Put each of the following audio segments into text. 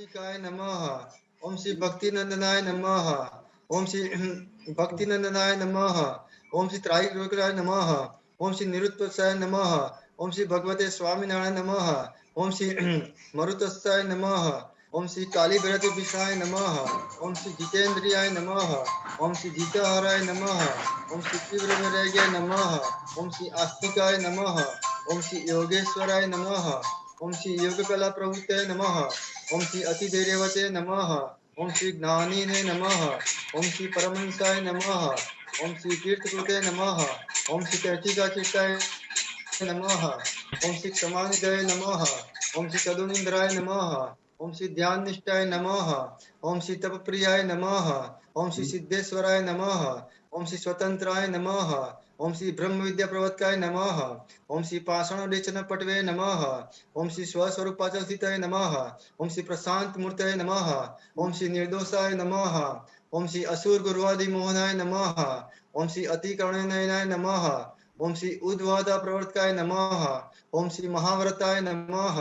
काय नमः। ओम श्री भक्ति नंदनाय नमः। ओम श्री भक्ति नंदनाय नमः। ओम श्री त्रायिलोक्याय नमः। ओम श्री निरुत्पत्साय नमः। ओम श्री भगवते स्वामीनारायण नमः। ओम श्री मरुतस्साय नमः। ओम श्री काली भैरति विष्णाय नमः। ओम श्री जितेंद्रियाय नमः। ओम श्री जितहराय नमः। ओम श्री तीव्रवैराग्याय नमः। ओम श्री आस्तिकाय नमः। ओम श्री योगेश्वराय नमः। ओम श्री योगकला प्रवृत्ते नमः। ओम श्री अतिधैर्यवते नमः। ओम श्री ज्ञानिने नमः। ओम श्री परमहंसाय नमः। ओम श्री तीर्थकृते नमः। ओम श्री कैचिका चित्ताय नमः। ओम श्री क्षमानिधये नमः। ओम श्री तदुनिंद्राय नमः। ओम श्री ध्यान निष्ठाय नमः। ओम श्री तपप्रियाय नमः। ओम श्री सिद्धेश्वराय नमः। ओम श्री स्वतंत्राय नमः। ओम श्री ब्रह्म विद्या प्रवर्तकाय नमः। ओम श्री पाषाण रेचन पटवे नमः। ओम श्री स्वस्वरूपाचलस्थिताय नमः। ओम श्री प्रशांत मूर्तये नमः। ओम श्री निर्दोषाय नमः। ओम श्री असुर गुरुवादि मोहनाय नमः। ओम श्री अतिकरुणेनाय नमः। ओम श्री उद्वादा प्रवर्तकाय नमः। ओम श्री महाव्रताय नमः।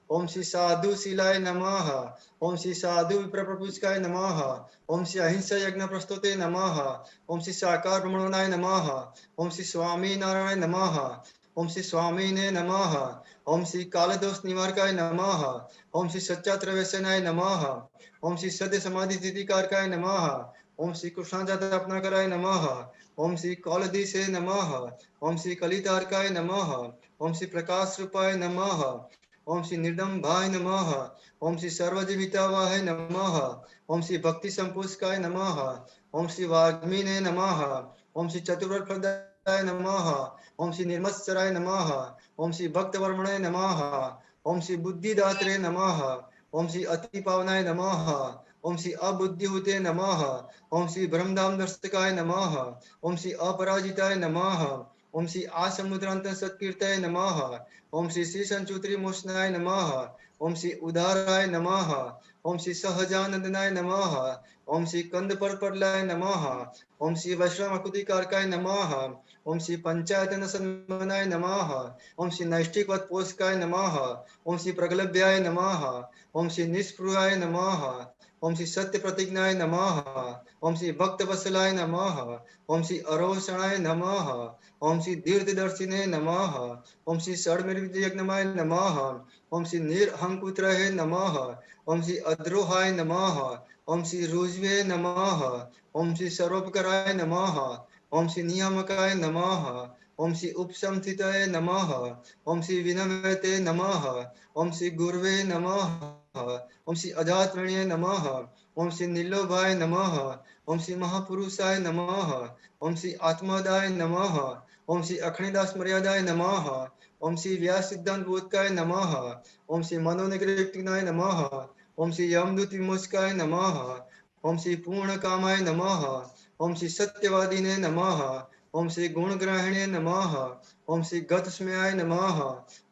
ओम श्री साधुशीलाय नमः। ओम श्री साधु विप्रप्रपूजकाय नमः। ओम श्री अहिंसा यज्ञ प्रस्तुते नमः। ओम श्री साकार ब्रह्मणाय नमः। ओम श्री स्वामी नारायण नमः। ओम श्री स्वामीने नमः। ओम श्री कालदोष निवारकाय नमः। ओम श्री सच्चात्रवेशनाय नमः। ओम श्री सद्य समाधि स्थितिकारकाय नमः। ओम श्री कृष्णाजातरत्नाकराय नमः। ओम श्री कौलदीसे नमः। ओम श्री कलितारकाय नमः। ओम श्री प्रकाश रूपाय नमः। ओम श्री निर्दम्भाय नमः। ओम श्री सर्वजीवितावाय नमः। ओम श्री भक्ति संपुष्काय नमः। ओम श्री वाग्मीने नमः। ओम श्री चतुर्वर्फदाय नमः। ओम श्री निर्मत्सराय नमः। ओम श्री भक्तवर्मणे नमः। ओम श्री बुद्धिदात्रे नमः। ओम श्री अतिपावनाय नमः। ओम श्री अबुद्धिहुते नमः। ओम श्री ब्रह्मधाम दर्शकाय नमः। ओम श्री अपराजिताय नमः। ओम श्री आसमुद्रांत सत्कीर्ताय नमः। ओम श्री श्री संचूत्री मोषणाय नमः। ओम श्री उदाराय नमः। ओम श्री सहजानंदनाय नमः। ओम श्री कंदपर्पलाय नमः। ओम श्री वैश्रमकुतिकारकाय नमः। ओम श्री पंचायतन सन्मनाय नमः। ओम श्री नैष्ठिकवत पोषकाय नमः। ओम श्री प्रगलभ्याय नमः। ओम श्री निष्पृहाय नमः। ओम श्री सत्य प्रतिज्ञाय नमः। ओम श्री भक्त वत्सलाय नमः। ओम श्री अरोषणाय नमः। ओम श्री दीर्घदर्शिने नमः। ओम श्री षड्मिर्विद्यज्ञमाय नमः। ओम श्री निरहंकुत्रहे नमः। ओम श्री अद्रोहाय नमः। ओम श्री रुज्वे नमः। ओम श्री सर्वोपकाराय नमः। ओम श्री नियामकाय नमः। ओम श्री उपसंस्थिताय नमः। ओम श्री विनम्रते नमः। ओम श्री गुरुवे नमः। ओम श्री अजातवर्णीय नमः। ओम श्री निर्लोभाय नमः। ओम श्री महापुरुषाय नमः। ओम श्री आत्मदाय नमः। ओम श्री अखंडदास मर्यादाय नमः। ओम श्री व्यास सिद्धांत बोधकाय नमः। ओम श्री मनोनिग्रहिताय नमः। ओम श्री यमदूत विमोचकाय नमः। ओम श्री पूर्ण कामाय नमः। ओम श्री सत्यवादिने नमः। ओम श्री गुणग्राहिणे नमः। ओम श्री गतस्मयाय नमः।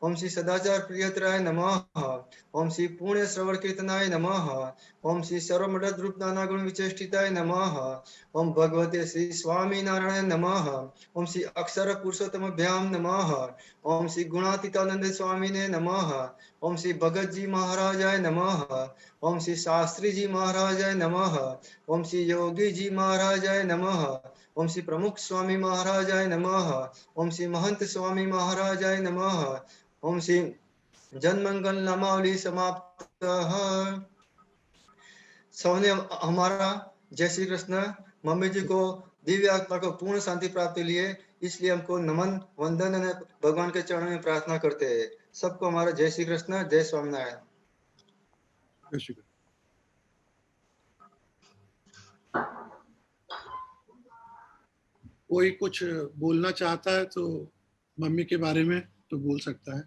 ओम श्री सदाचार प्रियतराय नमः। ओम श्री पुण्य श्रवण कीर्तनाय नमः। ओम श्री सर्वमदद रूप नाना गुण विचेष्टिताय नमः। ओम भगवते श्री स्वामी नारायण नमः। ओम श्री अक्षर पुरुषोत्तमभ्याम नमः। ओम श्री गुणातीतानंद स्वामीने नमः। ओम श्री भगत जी महाराजाय नमः। ओम श्री शास्त्री जी महाराजाय नमः। ओम श्री योगी जी महाराजाय नमः। ओम श्री प्रमुख स्वामी महाराजाय नमः। ओम श्री महंत स्वामी महाराजाय नमः। ओम श्री जनमंगल नामावली समाप्त। सबने हमारा जय श्री कृष्ण। मम्मी जी को दिव्य आत्मा को पूर्ण शांति प्राप्ति लिए, इसलिए हमको नमन वंदन भगवान के चरणों में प्रार्थना करते हैं। सबको हमारा जय श्री कृष्ण, जय स्वामीनारायण। कोई कुछ बोलना चाहता है तो मम्मी के बारे में तो बोल सकता है।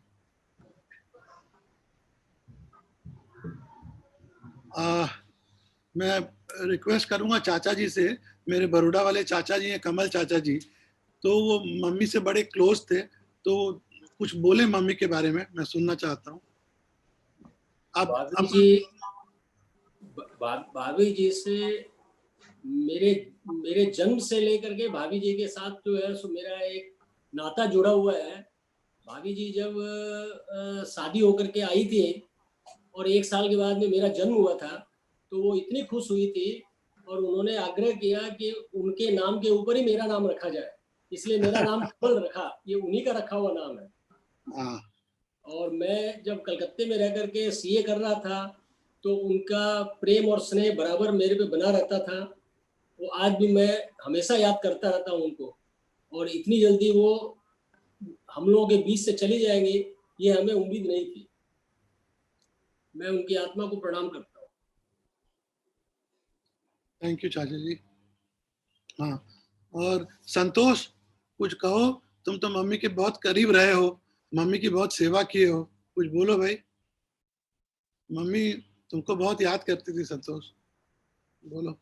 मैं रिक्वेस्ट करूंगा चाचा जी से, मेरे बड़ौदा वाले चाचा जी हैं कमल चाचा जी, तो वो मम्मी से बड़े क्लोज थे, तो कुछ बोले मम्मी के बारे में, मैं सुनना चाहता हूँ। भाभी जी से मेरे जन्म से लेकर के भाभी जी के साथ जो है सो मेरा एक नाता जुड़ा हुआ है। भाभी जी जब शादी होकर के आई थी और 1 साल के बाद में मेरा जन्म हुआ था, तो वो इतनी खुश हुई थी और उन्होंने आग्रह किया कि उनके नाम के ऊपर ही मेरा नाम रखा जाए, इसलिए मेरा नाम कमल रखा, ये उन्हीं का रखा हुआ नाम है। हाँ, और मैं जब कलकत्ते में रह करके सीए कर रहा था, तो उनका प्रेम और स्नेह बराबर मेरे पे बना रहता था। वो आज भी मैं हमेशा याद करता रहता हूँ उनको, और इतनी जल्दी वो हम लोगों के बीच से चली जाएंगी, ये हमें उम्मीद नहीं थी। मैं उनकी आत्मा को प्रणाम करता हूँ। थैंक यू चाचा जी। हाँ, और संतोष, कुछ कहो, तुम तो मम्मी के बहुत करीब रहे हो, मम्मी की बहुत सेवा किए हो, कुछ बोलो भाई। मम्मी तुमको बहुत याद करती थी संतोष, बोलो।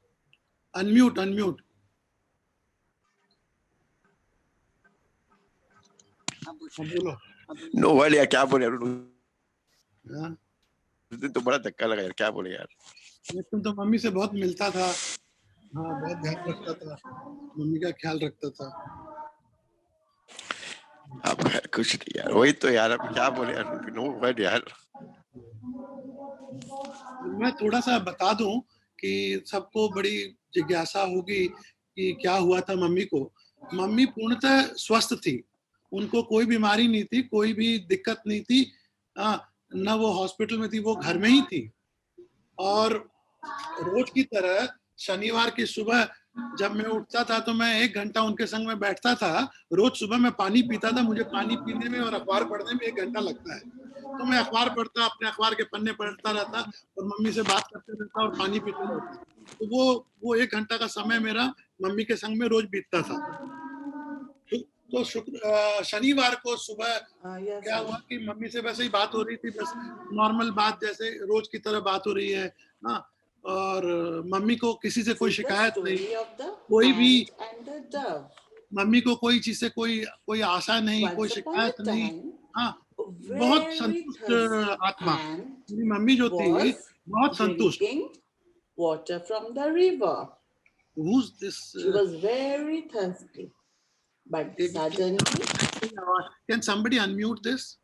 Unmute unmute. बोलो। नो वर्ड यार, क्या बोले यार, हाँ, उस दिन तो बड़ा धक्का लगा यार, क्या बोले यार। तुम तो मम्मी से बहुत मिलता था। हाँ, बहुत ध्यान रखता था, मम्मी का ख्याल रखता था। अब यार कुछ नहीं यार, वही तो यार, अब क्या बोले यार, नो वर्ड यार। मैं थोड़ा सा बता दूं कि सबको बड़ी जिज्ञासा होगी कि क्या हुआ था मम्मी को। मम्मी पूर्णतः स्वस्थ थी, उनको कोई बीमारी नहीं थी, कोई भी दिक्कत नहीं थी। न वो हॉस्पिटल में थी, वो घर में ही थी। और रोज की तरह शनिवार की सुबह जब मैं उठता था तो मैं 1 घंटा उनके संग में बैठता था। रोज सुबह मैं पानी पीता था, मुझे पानी पीने में और अखबार पढ़ने में 1 घंटा लगता है, तो मैं अखबार पढ़ता, अपने अखबार के पन्ने पढ़ता रहता और मम्मी से बात करते रहता और पानी पीते रहता। तो वो 1 घंटा का समय मेरा मम्मी के संग में रोज बीतता था। तो शनिवार को सुबह क्या हुआ कि मम्मी से वैसे ही बात हो रही थी, बस नॉर्मल बात जैसे रोज की तरह बात हो रही है। हाँ, और मम्मी को किसी से कोई शिकायत नहीं, कोई भी, मम्मी को कोई चीज से कोई कोई आशा नहीं, कोई शिकायत नहीं। हाँ, बहुत संतुष्ट आत्मा मेरी मम्मी जो थी, बहुत संतुष्ट। water from the river. Who's this? She was very thirsty. But suddenly, Can somebody unmute this?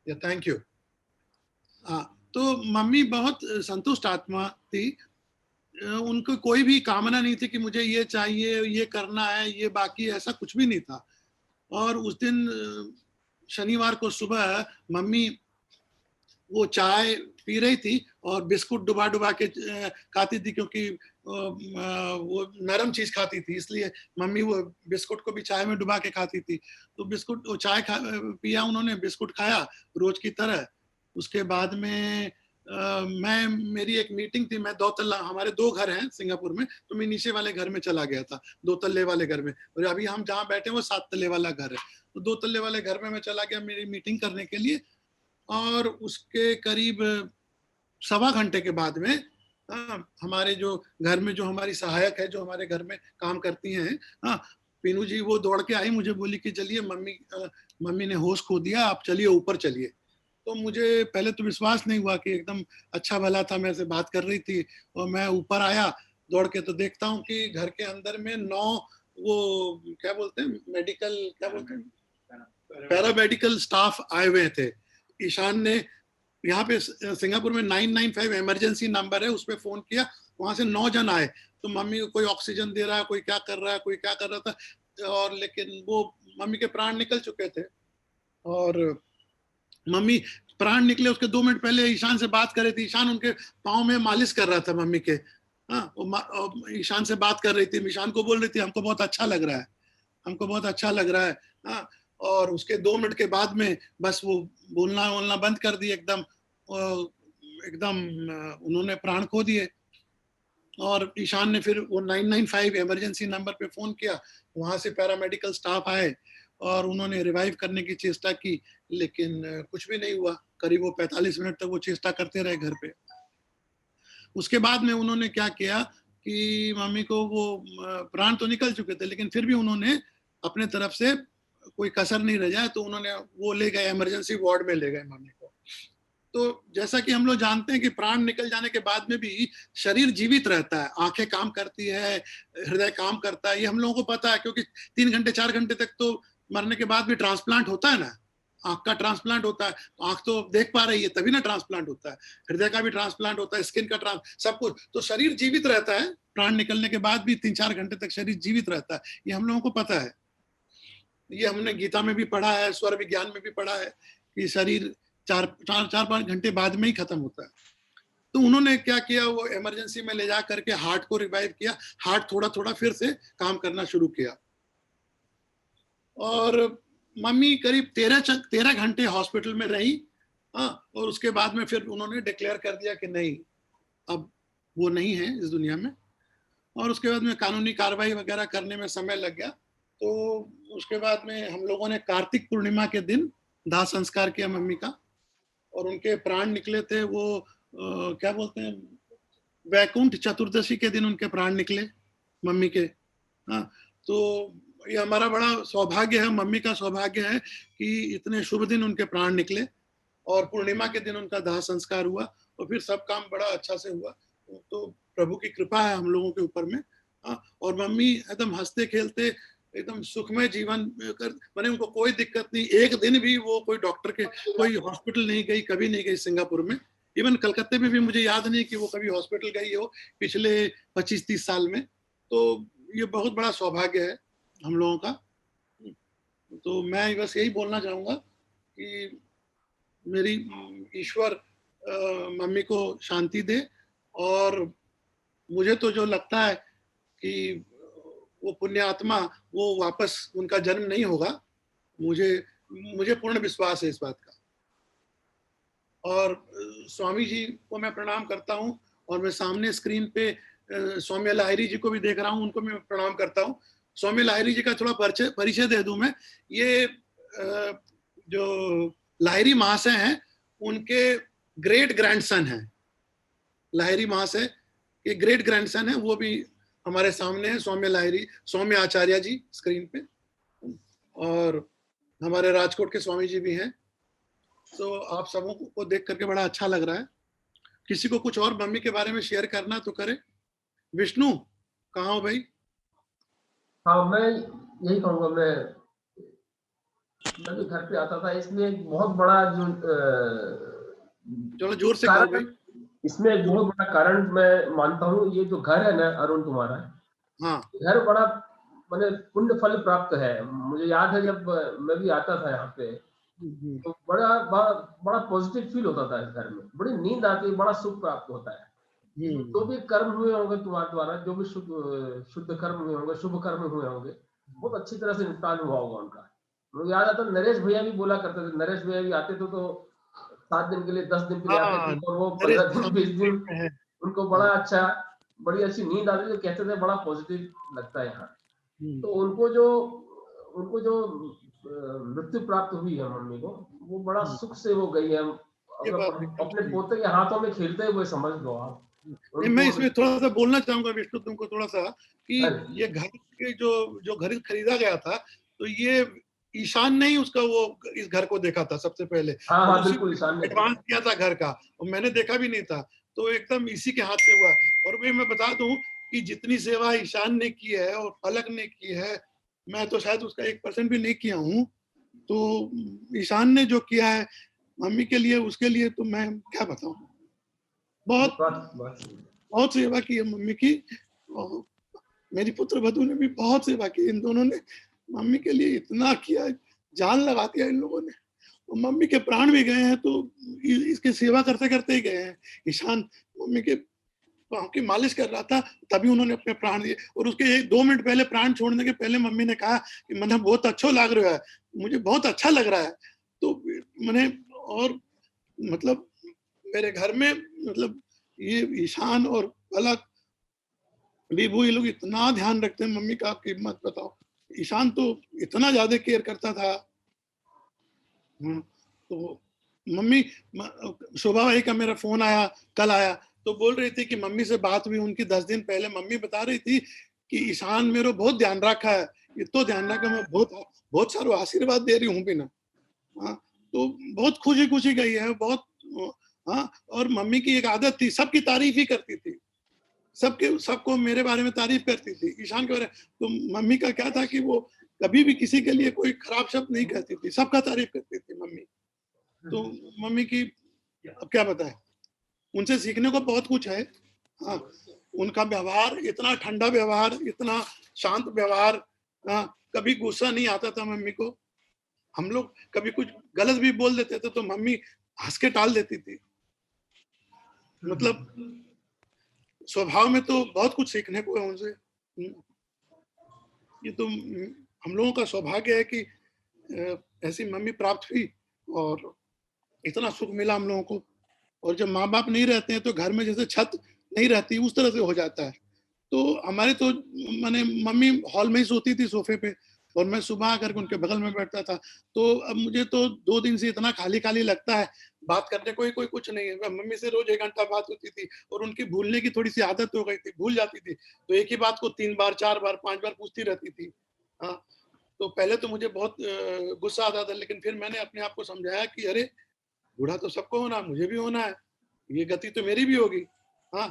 Yeah, thank you. तो मम्मी बहुत संतुष्ट आत्मा थी, उनको कोई भी कामना नहीं थी कि मुझे ये चाहिए, ये करना है, ये बाकी, ऐसा कुछ भी नहीं था। और उस दिन शनिवार को सुबह मम्मी वो चाय पी रही थी और बिस्कुट डुबा डुबा के खाती थी, क्योंकि वो नरम चीज खाती थी, इसलिए मम्मी वो बिस्कुट को भी चाय में डुबा के खाती थी। तो बिस्कुट, वो चाय पिया उन्होंने, बिस्कुट खाया रोज की तरह। उसके बाद में मैं, मेरी एक मीटिंग थी, मैं 2 तल्ला, हमारे 2 घर हैं सिंगापुर में, तो मैं नीचे वाले घर में चला गया था, 2 तल्ले वाले घर में, और अभी हम जहाँ बैठे वो 7 तल्ले वाला घर है। तो 2 तल्ले वाले घर में मैं चला गया मेरी मीटिंग करने के लिए। और उसके करीब 1.25 घंटे के बाद में हमारे जो घर में जो हमारी सहायक है, जो हमारे घर में काम करती हैं, पीनू जी, वो दौड़ के आई, मुझे बोली कि चलिए मम्मी ने होश खो दिया, आप चलिए ऊपर चलिए। तो मुझे पहले तो विश्वास नहीं हुआ कि एकदम अच्छा भला था, मेरे से बात कर रही थी, और मैं ऊपर आया दौड़ के, तो देखता हूँ कि घर के अंदर में 9 वो क्या बोलते हैं, मेडिकल, क्या बोलते हैं, पैरामेडिकल स्टाफ आए हुए थे। ईशान ने यहाँ पे सिंगापुर में 995 इमरजेंसी नंबर है, उस पर फोन किया, वहां से 9 जन आए। तो मम्मी को कोई ऑक्सीजन दे रहा है, कोई क्या कर रहा है, कोई क्या कर रहा था, और लेकिन वो मम्मी के प्राण निकल चुके थे। और मम्मी प्राण निकले उसके 2 मिनट पहले ईशान से बात कर रही थी, ईशान उनके पाँव में मालिश कर रहा था मम्मी के। हाँ, ईशान से बात कर रही थी, ईशान को बोल रही थी हमको बहुत अच्छा लग रहा है, हमको बहुत अच्छा लग रहा है। हाँ, और उसके 2 मिनट के बाद में बस वो बोलना बंद कर दिए एकदम, एकदम उन्होंने प्राण खो दिए। और ईशान ने फिर वो 995 इमरजेंसी नंबर पे फोन किया, वहां से पैरामेडिकल स्टाफ आए और उन्होंने रिवाइव करने की चेष्टा की, लेकिन कुछ भी नहीं हुआ। करीब वो 45 मिनट तक वो चेष्टा करते रहे घर पे। उसके बाद में उन्होंने क्या किया कि मम्मी को वो प्राण तो निकल चुके थे, लेकिन फिर भी उन्होंने अपने तरफ से कोई कसर नहीं रह जाए, तो उन्होंने वो ले गए, इमरजेंसी वार्ड में ले गए मम्मी को। तो जैसा कि हम लोग जानते हैं कि प्राण निकल जाने के बाद में भी शरीर जीवित रहता है, आंखें काम करती है, हृदय काम करता है, ये हम लोगों को पता है, क्योंकि 3 घंटे 4 घंटे तक तो मरने के बाद भी ट्रांसप्लांट होता है ना, आंख का ट्रांसप्लांट होता है, तो आंख तो देख पा रही है तभी ना ट्रांसप्लांट होता है, हृदय का भी ट्रांसप्लांट होता है, स्किन का सब कुछ। तो शरीर जीवित रहता है, प्राण निकलने के बाद भी 3-4 घंटे तक शरीर जीवित रहता है, ये हम लोगों को पता है। ये हमने गीता में भी पढ़ा है, स्वर विज्ञान में भी पढ़ा है कि शरीर 4-5 घंटे बाद में ही खत्म होता है। तो उन्होंने क्या किया, वो इमरजेंसी में ले जा करके हार्ट को रिवाइव किया, हार्ट थोड़ा थोड़ा फिर से काम करना शुरू किया। और मम्मी करीब 13 घंटे हॉस्पिटल में रही। और उसके बाद में फिर उन्होंने डिक्लेयर कर दिया कि नहीं, अब वो नहीं है इस दुनिया में। और उसके बाद में कानूनी कार्रवाई वगैरह करने में समय लग गया। तो उसके बाद में हम लोगों ने कार्तिक पूर्णिमा के दिन दाह संस्कार किया मम्मी का, और उनके प्राण निकले थे वो क्या बोलते हैं, वैकुंठ चतुर्दशी के दिन उनके प्राण निकले मम्मी के। हाँ, तो ये हमारा बड़ा सौभाग्य है, मम्मी का सौभाग्य है कि इतने शुभ दिन उनके प्राण निकले और पूर्णिमा के दिन उनका दाह संस्कार हुआ, और फिर सब काम बड़ा अच्छा से हुआ। तो प्रभु की कृपा है हम लोगों के ऊपर में। और मम्मी एकदम हंसते खेलते, एकदम सुखमय जीवन मैंने, उनको कोई दिक्कत नहीं, एक दिन भी वो कोई डॉक्टर के कोई हॉस्पिटल नहीं गई, कभी नहीं गई सिंगापुर में। इवन कलकत्ते में भी मुझे याद नहीं कि वो कभी हॉस्पिटल गई हो पिछले 25-30 साल में। तो ये बहुत बड़ा सौभाग्य है हम लोगों का। तो मैं बस यही बोलना चाहूंगा कि मेरी ईश्वर मम्मी को शांति दे, और मुझे तो जो लगता है कि वो पुण्य आत्मा वो वापस उनका जन्म नहीं होगा, मुझे पूर्ण विश्वास है इस बात का। और स्वामी जी को मैं प्रणाम करता हूँ, और मैं सामने स्क्रीन पे सौम्य लाहिरी जी को भी देख रहा हूँ, उनको मैं प्रणाम करता हूँ। सौम्य लाहिरी जी का थोड़ा परिचय दे दूं मैं। ये जो लाहिरी महाशय हैं उनके ग्रेट ग्रैंडसन हैं, लाहिरी महाशय के ग्रेट ग्रैंडसन है, वो भी हमारे सामने है, सौम्य लाहिरी, सौम्य आचार्य जी स्क्रीन पे, और हमारे राजकोट के स्वामी जी भी हैं। तो आप सबों को देख करके बड़ा अच्छा लग रहा है। किसी को कुछ और मम्मी के बारे में शेयर करना तो करे। विष्णु कहाँ हो भाई? हाँ, मैं यही कहूँगा, मैं भी घर पे आता था, इसमें एक बहुत बड़ा जो चलो जोर से कहो भाई। इसमें एक बहुत बड़ा कारण मैं मानता हूँ, ये जो घर है ना अरुण तुम्हारा, हाँ, घर बड़ा मैंने पुण्य फल प्राप्त है। मुझे याद है जब मैं भी आता था यहाँ पे, तो बड़ा पॉजिटिव फील होता था इस घर में, बड़ी नींद आती है, बड़ा सुख प्राप्त होता है। जो भी कर्म हुए होंगे तुम्हारे द्वारा, जो भी शुद्ध कर्म हुए होंगे, शुभ कर्म हुए होंगे, बहुत अच्छी तरह से निपटान हुआ होगा उनका। मुझे याद आता, नरेश भैया भी बोला करते थे, नरेश भैया भी आते थे तो 7 दिन के लिए 10 दिन के लिए आते थे, और वो 15 दिन 20 दिन उनको बड़ा अच्छा, बड़ी अच्छी नींद आती थी, कहते थे बड़ा पॉजिटिव लगता है यहाँ। तो उनको जो मृत्यु प्राप्त हुई है मम्मी को, वो बड़ा सुख से वो गई है। अपने पोते के हाथों में खेलते हुए समझ लो आप। मैं इसमें थोड़ा सा बोलना चाहूंगा विष्णु तुमको थोड़ा सा, कि ये घर के जो घर खरीदा गया था, तो ये ईशान ने ही उसका वो इस घर को देखा था सबसे पहले। हाँ, बिल्कुल ईशान ने एडवांस किया था घर का, और मैंने देखा भी नहीं था, तो एकदम इसी के हाथ से हुआ। और मैं बता दूं कि जितनी सेवा ईशान ने की है और फलक ने की है, मैं तो शायद उसका 1% भी नहीं किया हूँ। तो ईशान ने जो किया है मम्मी के लिए, उसके लिए तो मैं क्या बताऊं, बहुत सेवा की है मम्मी की। और मेरी पुत्र वधू ने भी बहुत सेवा की, इन दोनों ने मम्मी के लिए इतना किया, जान लगा दिया इन लोगों ने। और मम्मी के प्राण भी गए हैं तो इसकी सेवा करते करते ही गए हैं। ईशान मम्मी के पाँव की मालिश कर रहा था, तभी उन्होंने अपने प्राण दिए, और उसके 1-2 मिनट पहले, प्राण छोड़ने के पहले मम्मी ने कहा कि मतलब बहुत अच्छा लग रहा है, मुझे बहुत अच्छा लग रहा है। तो मैंने, और मतलब मेरे घर में, मतलब ये ईशान और फलक विभू, ये लोग इतना ध्यान रखते हैं मम्मी का, आपकी मत बताओ। ईशान तो इतना ज्यादा केयर करता था। तो मम्मी, शोभा भाई का मेरा फोन आया, कल आया, तो बोल रही थी कि मम्मी से बात हुई उनकी 10 दिन पहले। मम्मी बता रही थी कि ईशान मेरा बहुत ध्यान रखा है, इतना ध्यान रखा, मैं बहुत सारा आशीर्वाद दे रही हूँ भी ना। हाँ, तो बहुत खुशी गई है, बहुत। हाँ, और मम्मी की एक आदत थी, सबकी तारीफ ही करती थी, सबको मेरे बारे में तारीफ करती थी, ईशान के बारे में। तो मम्मी का क्या था कि वो कभी भी किसी के लिए कोई खराब शब्द नहीं कहती थी, सबका तारीफ करती थी मम्मी। तो मम्मी की अब क्या बताएं, उनसे सीखने को बहुत कुछ है। हाँ, उनका व्यवहार इतना ठंडा व्यवहार, इतना शांत व्यवहार, हाँ, कभी गुस्सा नहीं आता था मम्मी को। हम लोग कभी कुछ गलत भी बोल देते थे तो मम्मी हंस के टाल देती थी। मतलब स्वभाव में तो बहुत कुछ सीखने को है उनसे। ये तो हम लोगों का सौभाग्य है कि ऐसी मम्मी प्राप्त हुई और इतना सुख मिला हम लोगों को। और जब माँ बाप नहीं रहते हैं तो घर में जैसे छत नहीं रहती उस तरह से हो जाता है। तो हमारे तो माने मम्मी हॉल में ही सोती थी सोफे पे और मैं सुबह आकर के उनके बगल में बैठता था। तो अब मुझे तो 2 दिन से इतना खाली खाली लगता है, बात करने को ही कोई कुछ नहीं है। मम्मी से रोज 1 घंटा बात होती थी और उनकी भूलने की थोड़ी सी आदत हो गई थी, भूल जाती थी। तो एक ही बात को 3 बार 4 बार 5 बार पूछती रहती थी। हाँ, तो पहले तो मुझे बहुत गुस्सा आता था, लेकिन फिर मैंने अपने आप को समझाया कि अरे बूढ़ा तो सबको होना, मुझे भी होना है, ये गति तो मेरी भी होगी। हाँ,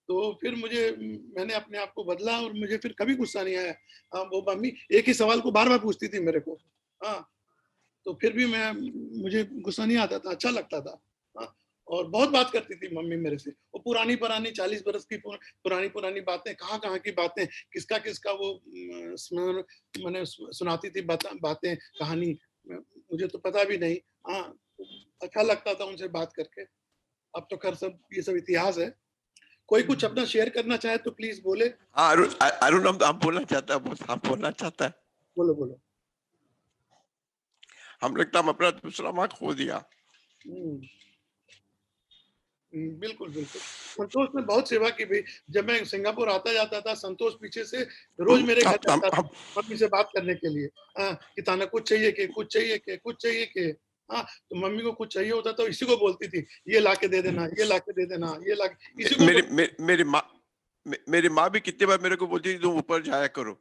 तो फिर मैंने अपने आप को बदला और मुझे फिर कभी गुस्सा नहीं आया। हाँ, वो मम्मी एक ही सवाल को बार-बार पूछती थी मेरे को। हाँ, तो फिर भी मुझे गुस्सा नहीं आता था, अच्छा लगता था। हाँ, और बहुत बात करती थी मम्मी मेरे से। वो पुरानी 40 बरस की पुरानी बातें, कहाँ-कहाँ की बातें, किसका वो स्मरण माने सुनाती थी बातें, कहानी, मुझे तो पता भी नहीं। हाँ, अच्छा लगता था उनसे बात करके। अब तो खैर ये सब इतिहास है। कोई कुछ अपना शेयर करना चाहे तो प्लीज बोले। हाँ, अरुण हम बोलना चाहता है, हम बोलना चाहता है। बोलो। हम लगता हम अपना दूसरा माँ खो दिया। बिल्कुल। संतोष ने बहुत सेवा की भाई। जब मैं सिंगापुर आता जाता था, संतोष पीछे से रोज मेरे घर जाता था मम्मी से बात करने के लिए। कि ताना कुछ चाहिए के। हाँ, तो मम्मी को कुछ चाहिए होता तो इसी को बोलती थी, ये लाके दे देना, ये लाके दे देना, ये लाके। इसी को मेरी माँ भी कितने बार मेरे को बोलती थी तुम ऊपर जाया करो।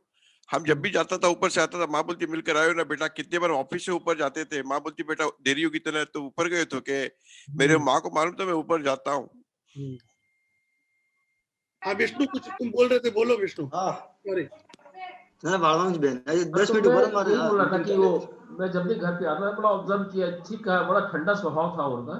हम जब भी जाता था ऊपर से आता था, माँ बोलती मिलकर आयो ना बेटा। कितने बार ऑफिस से ऊपर जाते थे, माँ बोलती बेटा देरी होगी तो ना, तो ऊपर गए तो के मेरे माँ को मालूम था मैं ऊपर जाता हूँ। हाँ विष्णु, कुछ तुम बोल रहे थे, बोलो विष्णु। हाँ, सॉरी। ना बाळवांश बेन 10 तो मिनट मैं ऊपर यही बोल रहा था कि वो मैं जब भी घर पे आता था बड़ा ऑब्जर्व किया, ठीक है, बड़ा ठंडा स्वभाव था उनका,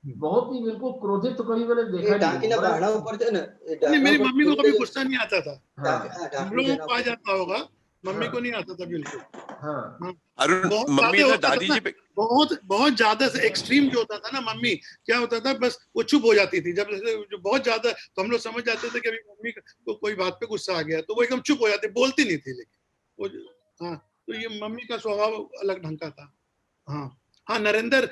बहुत ही बिल्कुल क्रोधित तो कभी मैंने देखा ये टांकी ना नहीं। बाणा ऊपर थे ना, नहीं, मेरी मम्मी को कभी गुस्सा नहीं आता था। हाँ, हम लोगों को आ जाता होगा, मम्मी को नहीं आता था बिल्कुल। हाँ। अरुण बहुत मम्मी ज्यादा ना होता था दादी ना, जी पे बहुत ज्यादा से एक्सट्रीम जो होता था ना मम्मी, क्या होता था बस वो चुप हो जाती थी। जब जो बहुत ज्यादा, तो हम लोग समझ जाते थे कि अभी मम्मी को कोई बात पे गुस्सा आ गया, तो वो एकदम चुप हो जाती, बोलती नहीं थी। लेकिन वो, हाँ, तो ये मम्मी का स्वभाव अलग ढंग का था। हाँ, नरेंद्र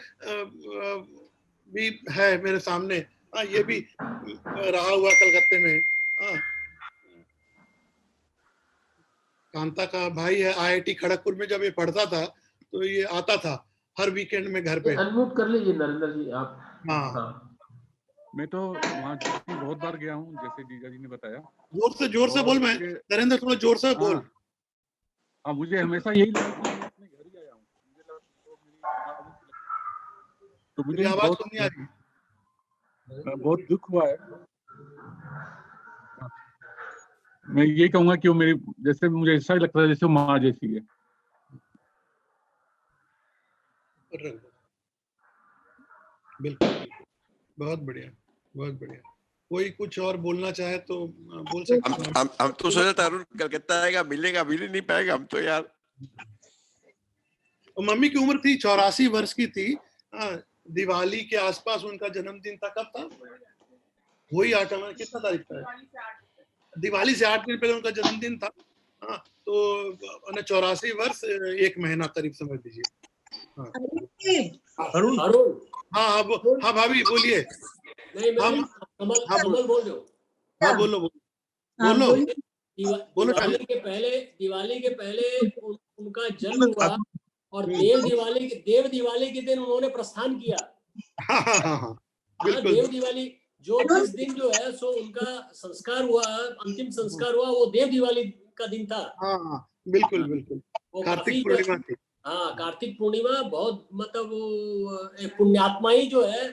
भी है मेरे सामने। हाँ, ये भी रहा हुआ कलकत्ते में। हाँ, कांता का भाई है, IIT खड़गपुर में जब ये पढ़ता था तो ये आता था हर वीकेंड में घर पे। अनम्यूट कर लीजिए नरेंद्र जी आप। हाँ, मैं तो वहाँ बहुत बार गया हूँ, जैसे जीजा जी ने बताया। जोर से बोल। मैं नरेंद्र, थोड़ा जोर से बोल। हाँ, मुझे हमेशा यही लगा कि मैं अपने घर ही आया हूँ। मुझे लगा तो मेरी माँ जैसी लगती, तो मुझे आवाज तो नहीं आ रही। बहुत दुख हुआ है। मैं ये कहूंगा कि वो मेरी, जैसे मुझे ऐसा ही लगता है जैसे वो माँ जैसी है। बिल्कुल, बहुत बढ़िया। कोई कुछ और बोलना चाहे तो बोल सकते हैं। हम तो सोचा था अरुण कलकत्ता आएगा, मिलेगा, मिल ही नहीं पाएगा हम तो यार। मम्मी की उम्र थी 84 वर्ष की थी। दिवाली के आसपास उनका जन्मदिन था। कब था वही 8 कितना तारीख था? दिवाली से 8 दिन पहले उनका जन्मदिन था। हाँ, तो 84 वर्ष 1 महीना करीब समझ लीजिए। अरुण हाँ भाभी बोलिए। नहीं, मैं कमल बोल रहे हो। हाँ, बोलो। दिवाली के पहले उनका जन्म हुआ और देव दिवाली के दिन उन्होंने प्रस्थान किया। हाँ, देव दिवाली जिस दिन जो है सो उनका संस्कार हुआ, अंतिम संस्कार हुआ, वो देव दिवाली का दिन था। हाँ, बिल्कुल। वो कार्तिक पूर्णिमा थी। हाँ, कार्तिक पूर्णिमा बहुत मतलब एक पुण्यात्मा ही जो है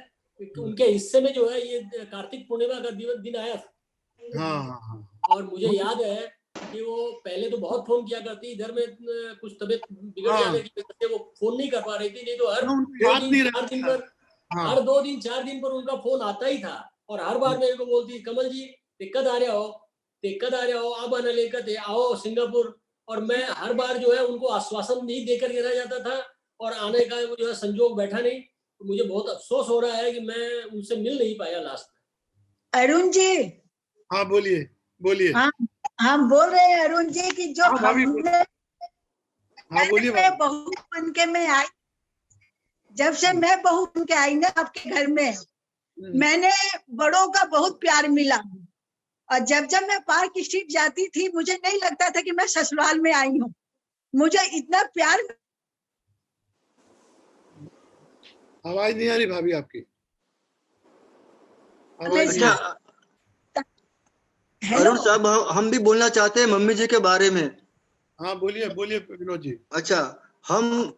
उनके हिस्से में जो है ये कार्तिक पूर्णिमा का दिन आया था। हाँ। और मुझे याद है कि वो पहले तो बहुत फोन किया करती, घर में कुछ तबीयत बिगड़ हाँ। जाने की वजह से वो फोन नहीं कर पा रही थी, नहीं तो हर हाँ, उनको 2 याद दिन नहीं 4 दिन रहता। पर हाँ। हर 2 दिन 4 दिन पर उनका फोन आता ही था। और हर बार मेरे को बोलती, कमल जी दिक्कत आ रहा हो, अब आने लेकर आओ सिंगापुर। और मैं हर बार जो है उनको आश्वासन नहीं देकर के रह जाता था, और आने का वो जो है संजोग बैठा नहीं। तो मुझे बहुत अफसोस हो रहा है कि मैं उनसे मिल नहीं पाया लास्ट में। अरुण जी, हाँ बोलिए बोलिए। हम बोल रहे हैं अरुण जी कि जो हाँ, भाभी हमने हाँ बोलिए मैं भाभी। बहू बन के मैं आई, जब से मैं बहू बन के आई ना आपके घर में, मैंने बड़ों का बहुत प्यार मिला। और जब जब मैं पार्क स्ट्रीट जाती थी, मुझे नहीं लगता था कि मैं ससुराल में आई हूँ। मुझे इतना प्यार। आवाज नहीं आ रही भाभी आपकी, आवाज नहीं आ अच्छा रही। हेलो, अरुण साहब, हम भी बोलना चाहते हैं मम्मी जी के बारे में। हाँ बोलिए बोलिए विनोद जी। अच्छा, हम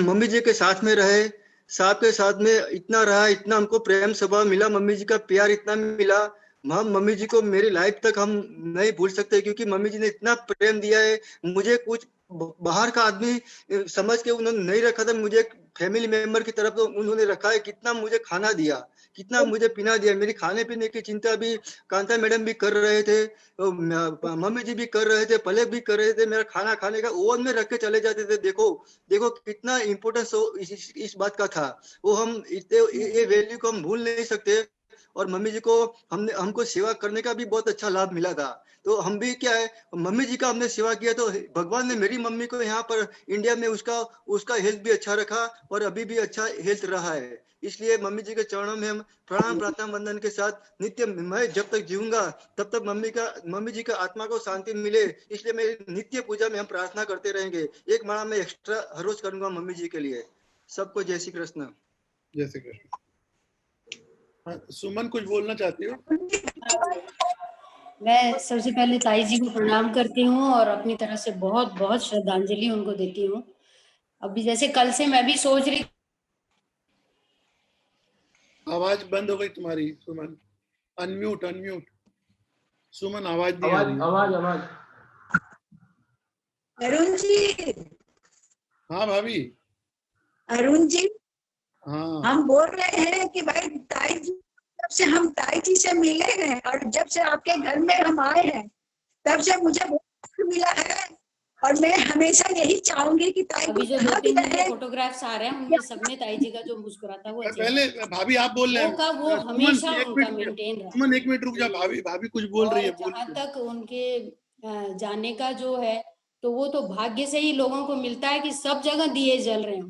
मम्मी जी के साथ में रहे, साथ के साथ में इतना रहा, इतना हमको प्रेम स्वभाव मिला, मम्मी जी का प्यार इतना मिला, हम मम्मी जी को मेरी लाइफ तक हम नहीं भूल सकते, क्योंकि मम्मी जी ने इतना प्रेम दिया है मुझे। कुछ बाहर का आदमी समझ के उन्होंने नहीं रखा था, मुझे एक फैमिली मेंबर की तरफ तो उन्होंने रखा है। कितना मुझे खाना दिया, कितना मुझे पीना दिया। मेरी खाने पीने की चिंता भी कांता मैडम भी कर रहे थे, तो मम्मी जी भी कर रहे थे, पलक भी कर रहे थे। मेरा खाना खाने का ओवन में रख के चले जाते थे। देखो देखो कितना इम्पोर्टेंस इस बात का था। वो हम ये वैल्यू को हम भूल नहीं सकते। और मम्मी जी को हमको सेवा करने का भी बहुत अच्छा लाभ मिला था। तो हम भी क्या है, मम्मी जी का हमने सेवा किया, तो भगवान ने मेरी मम्मी को यहाँ पर इंडिया में उसका हेल्थ भी अच्छा रखा, और अभी भी अच्छा हेल्थ रहा है। इसलिए मम्मी जी के चरणों में हम प्रणाम प्रार्थना वंदन के साथ नित्य, मैं जब तक जीऊंगा तब तक मम्मी जी का आत्मा को शांति मिले, इसलिए मेरी नित्य पूजा में हम प्रार्थना करते रहेंगे। एक माला में एक्स्ट्रा हर रोज करूंगा मम्मी जी के लिए। सबको जय श्री कृष्ण। जय श्री कृष्ण। हाँ, सुमन कुछ बोलना चाहती हो? मैं सबसे पहले ताई जी को प्रणाम करती हूँ और अपनी तरफ से बहुत बहुत श्रद्धांजलि उनको देती हूँ। अभी जैसे कल से मैं भी सोच रही। आवाज बंद हो गई तुम्हारी सुमन, अनम्यूट अनम्यूट। सुमन आवाज नहीं आ रही है। आवाज अरुण जी। हाँ भाभी। अरुण जी, हाँ हम बोल रहे हैं कि भाई ताई जी, जब से हम ताई जी से मिले हैं और जब से आपके घर में हम आए हैं, तब से मुझे बहुत मिला है। और मैं हमेशा यही चाहूंगी कि ताई अभी को जो जहाँ भी 2-3 दिन रहे, के फोटोग्राफ्स आ रहे हैं उनमें सब में ताई जी का जो मुस्कुराता हुआ चेहरा, पहले भाभी आप बोल रहे वो हैं। हमेशा उनका मेंटेन रहा। सुमन एक मिनट रुक जा, भाभी कुछ बोल रही है। और जहाँ तक उनके जाने का जो है, तो वो तो भाग्य से ही लोगों को मिलता है कि सब जगह दिए जल रहे हों,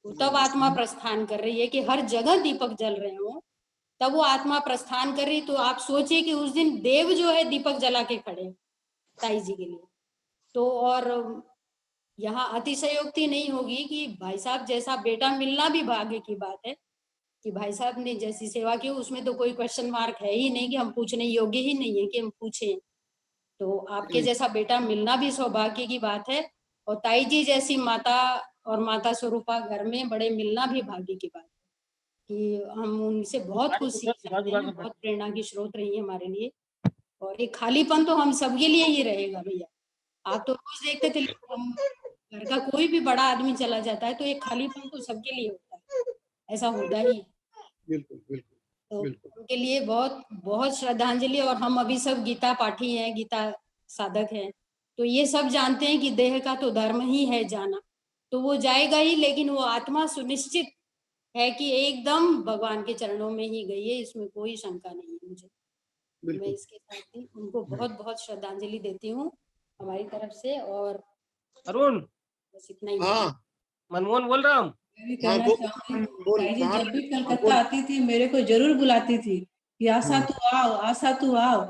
वो तब आत्मा प्रस्थान कर रही है कि हर जगह दीपक जल रहे हों, तब वो आत्मा प्रस्थान कर रही। तो आप सोचिए कि उस दिन देव जो है दीपक जला के खड़े ताई जी के लिए। तो और यहाँ अतिशयोक्ति नहीं होगी कि भाई साहब जैसा बेटा मिलना भी भाग्य की बात है, कि भाई साहब ने जैसी सेवा की उसमें तो कोई क्वेश्चन मार्क है ही नहीं कि हम पूछने योग्य ही नहीं है कि हम पूछें। तो आपके जैसा बेटा मिलना भी सौभाग्य की बात है, और ताई जी जैसी माता और माता स्वरूपा घर में बड़े मिलना भी भाग्य की बात है, कि हम उनसे बहुत कुछ सीख सकते हैं, बहुत प्रेरणा की स्रोत रही है हमारे लिए। और एक खालीपन तो हम सबके लिए ही रहेगा भैया। आप तो रोज देखते थे, हम घर का कोई भी बड़ा आदमी चला जाता है तो एक खालीपन तो सबके लिए होता है, ऐसा होता ही है। बिल्कुल बिल्कुल तो बिल्कुल। उनके लिए बहुत बहुत श्रद्धांजलि। और हम अभी सब गीता पाठी हैं, गीता साधक हैं, तो ये सब जानते हैं कि देह का तो धर्म ही है जाना, तो वो जाएगा ही, लेकिन वो आत्मा सुनिश्चित है कि एकदम भगवान के चरणों में ही गई है, इसमें कोई शंका नहीं है मुझे। मैं इसके साथ ही उनको बहुत बहुत श्रद्धांजलि देती हूँ हमारी तरफ से। और अरुण, बस इतना ही। हाँ मनमोहन बोल रहा हूँ। मैं भी कहना चाहूंगी, ताई जी जब भी कलकत्ता आती थी मेरे को जरूर बुलाती थी कि आशा तू आओ, आशा तू आओ,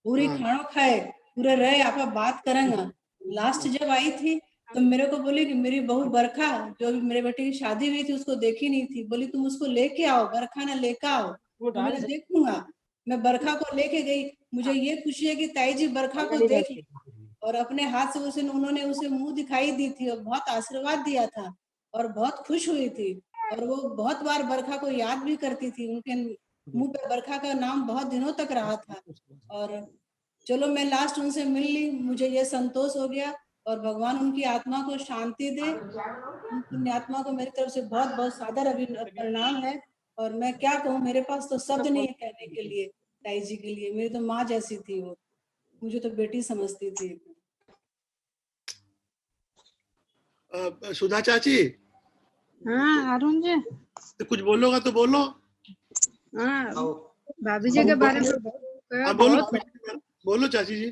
पूरी खाना खाए, पूरे रहे आप बात करेंगे। लास्ट जब आई थी तो मेरे को बोली कि मेरी बहू बरखा, जो भी मेरे बेटे की शादी हुई थी उसको देखी नहीं थी, बोली तुम उसको लेके आओ, बरखा ने लेके आओ। तो मैं देखूंगा, मैं बरखा को लेके गई। मुझे ये खुशी है कि ताई जी बरखा को देख ली और अपने हाथ से उन्होंने उसे मुंह दिखाई दी थी और बहुत आशीर्वाद दिया था और बहुत खुश हुई थी। और वो बहुत बार बरखा को याद भी करती थी, उनके मुंह पे बरखा का नाम बहुत दिनों तक रहा था। और चलो मैं लास्ट उनसे मिल ली, मुझे ये संतोष हो गया। और भगवान उनकी आत्मा को शांति दे, उनकी आत्मा को मेरी तरफ से बहुत बहुत सादर प्रणाम है। और मैं क्या कहूँ, मेरे पास तो शब्द नहीं है कहने के लिए ताई जी के लिए। मेरी तो माँ जैसी थी वो, मुझे तो बेटी समझती थी। सुधा चाची, हाँ अरुण जी, तो कुछ बोलोगा तो बोलो। हाँ भाभी जी के बारे में हाँ बोलो, बोलो चाची जी।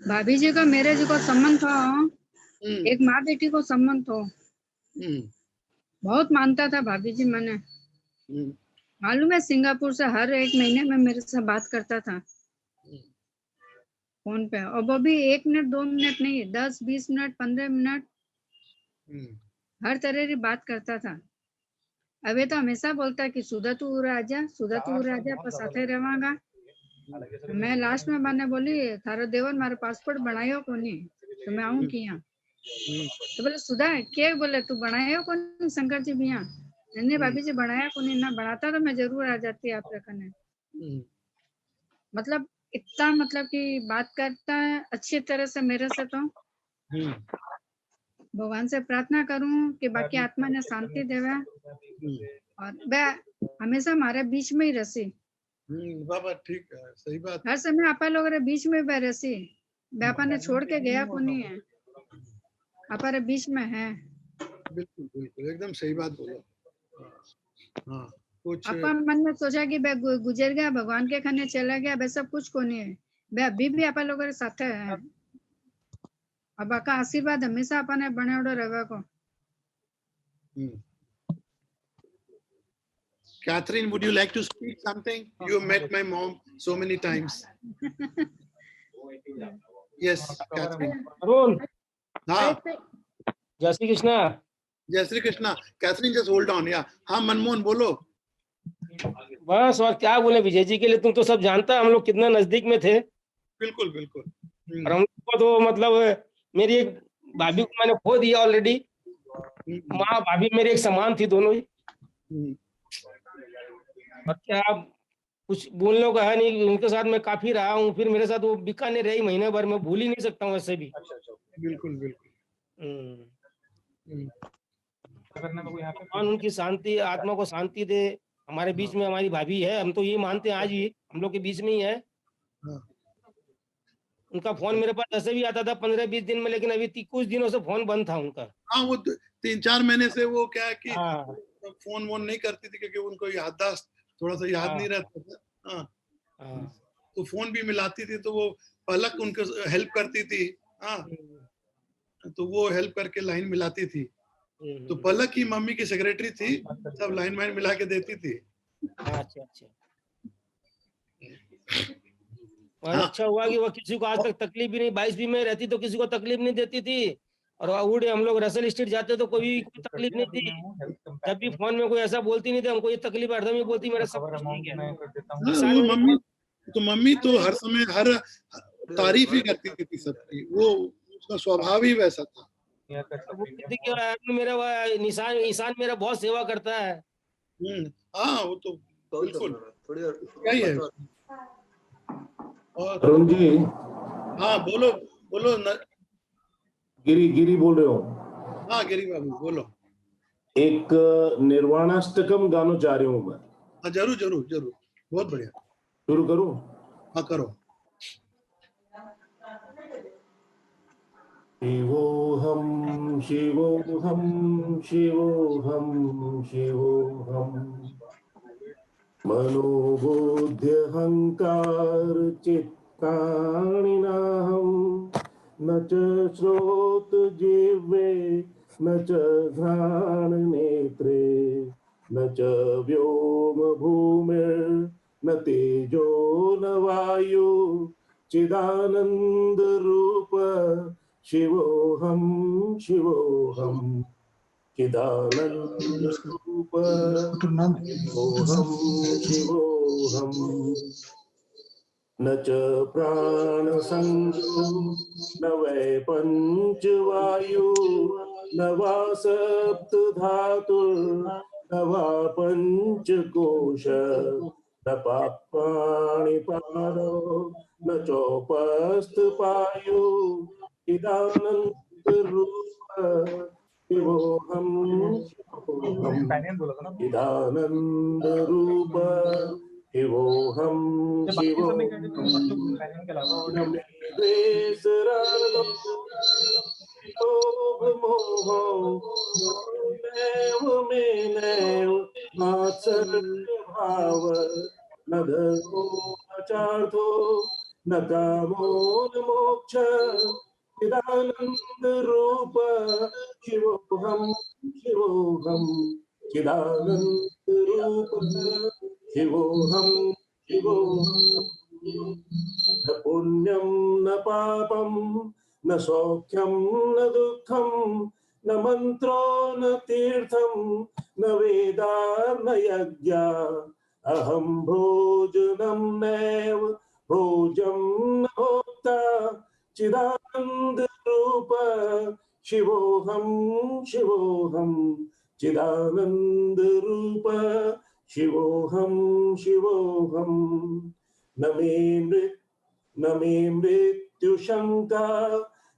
भाभी जी का मेरे जी को संबंध था, एक माँ बेटी को संबंध था। बहुत मानता था भाभी जी मैंने, मालूम है सिंगापुर से हर एक महीने में मेरे से बात करता था फोन पे। और वो भी 1 मिनट 2 मिनट नहीं, 10 20 मिनट 15 मिनट हर तरह की बात करता था। अबे तो हमेशा बोलता कि सुधा तू उरा आजा, सुधा तू उरा आजा, पर साथे रहेगा। मैं लास्ट में मैंने बोली थारा देवर मारे पासपोर्ट बनायो कोनी तो मैं आऊं कि यहाँ। तो बोले सुधा क्या, बोले तू बनायो कोनी शंकर जी भी यहाँ। नहीं भाभी जी बनाया कोनी ना, बनाता तो मैं जरूर आ जाती आप रखने। मतलब इतना मतलब कि बात करता है अच्छी तरह से मेरे से। तो भगवान से प्रार्थना करूं कि बाकी आत्मा ने शांति देवे और वह हमेशा हमारे बीच में ही रसी। बाबा ठीक है, सही बात। हर समय आपा लोग रे बीच में वह रसी, व्यापा ने छोड़ के गया को नहीं है, आपा रे बीच में है। बिल्कुल बिल्कुल एकदम सही बात बोला। हाँ कुछ आपा मन में सोचा कि वह गुजर गया, भगवान के खाने चला गया, वह सब कुछ को नहीं है, वह अभी भी आपा लोग रे साथ है। अब आपका आशीर्वाद हमेशा अपने बने उड़ो रहे को। Catherine, would you like to speak something? You met my mom so many times. Yes, Catherine. Arun. हाँ. जय श्री कृष्णा. जय Shri Krishna. Catherine, just hold on. Yeah. हाँ मनमोहन बोलो. बस और क्या बोले विजय जी के लिए, तुम तो सब जानता है हम लोग कितना नजदीक में थे. बिल्कुल बिल्कुल. और हम लोग को तो मतलब मेरी एक भाभी को मैंने खो दिया ऑलरेडी. माँ भाभी मेरी एक समान थी दोनों ही. और क्या कुछ बोलने को है नहीं, उनके साथ मैं काफी रहा हूँ. फिर मेरे साथ वो बीकानेर रही महीने भर, मैं भूल ही नहीं सकता हूँ ऐसे भी. बिल्कुल बिल्कुल. भगवान उनकी शांति, आत्मा को शांति दे. हमारे बीच में हमारी भाभी है, हम तो ये मानते हैं आज ही हम लोग के बीच में ही है. उनका फोन मेरे पास ऐसे भी आता था 15-20 दिन में, लेकिन अभी कुछ दिनों से फोन बंद था उनका. हाँ वो 3-4 महीने से वो क्या है कि फोन वोन नहीं करती थी क्योंकि उनको याददाश्त थोड़ा सा याद नहीं रहता था. हाँ. तो फोन भी मिलाती थी तो वो पलक उनको हेल्प करती थी. हाँ. तो वो हेल्प करके लाइन मिलाती थी. तो पलक की मम्मी की सेक्रेटरी थी, सब लाइन वाइन मिला के देती थी. अच्छा अच्छा. अच्छा हुआ कि वो किसी को आज तक तकलीफ भी नहीं, 22 में रहती तो किसी को तकलीफ नहीं देती थी. और उड़े हम लोग रसल स्ट्रीट जाते तो कोई तकलीफ नहीं थी. जब भी फोन में कोई ऐसा बोलती नहीं थी हमको ये तकलीफ, हरदम ही बोलती मेरा सब ठीक है. मम्मी तो हर समय हर तारीफ ही करती थी सबकी, वो उसका स्वभाव ही वैसा था. मेरा ईशान मेरा बहुत सेवा करता है. हाँ वो तो बिल्कुल क्या ही है. अरुण जी. हाँ बोलो बोलो. गिरी बोल रहे हो. हाँ गिरी बाबू बोलो. एक निर्वाणाष्टकम गाना चाह रही हूँ मैं. हाँ जरूर जरूर जरूर, बहुत बढ़िया. शुरू करूँ? हाँ करो. शिवोहम शिवोहम शिवोहम शिवोहम मनोबुद्ध्यहंकार चित्तानि नाहं न च श्रोत जिह्वे न च घ्राण नेत्रे न च व्योम भूमिर्न तेजो न वायु चिदानंद रूप शिवोहम शिवोहम चिदानंद रूप शिवोहम शिवोहम न च प्राण संगो न वै पंचवायु न वा सप्त धातुर् न वा पंचकोश न पाणिपादो न चोपस्थ पायो चिदानंद रूप शिवोहम चिदानंद रूप शिवोहम शिवोहम में नैव मात्सर्य भाव न धर्मो न चार्थो न कामो न मोक्ष चिदानंद रूप शिवोहम शिवोहम चिदानंद रूप शिवोहम शिवोहम न पुण्यम न पापम न सौख्यम न दुःखम न मंत्रो न तीर्थम न वेदा न यज्ञ अहम भोजनम नैव भोजम न भोक्ता चिदानंद रूप शिवोहम शिवोहम चिदानंद रूप शिवोहम शिवोहम न मे मृत्यु शंका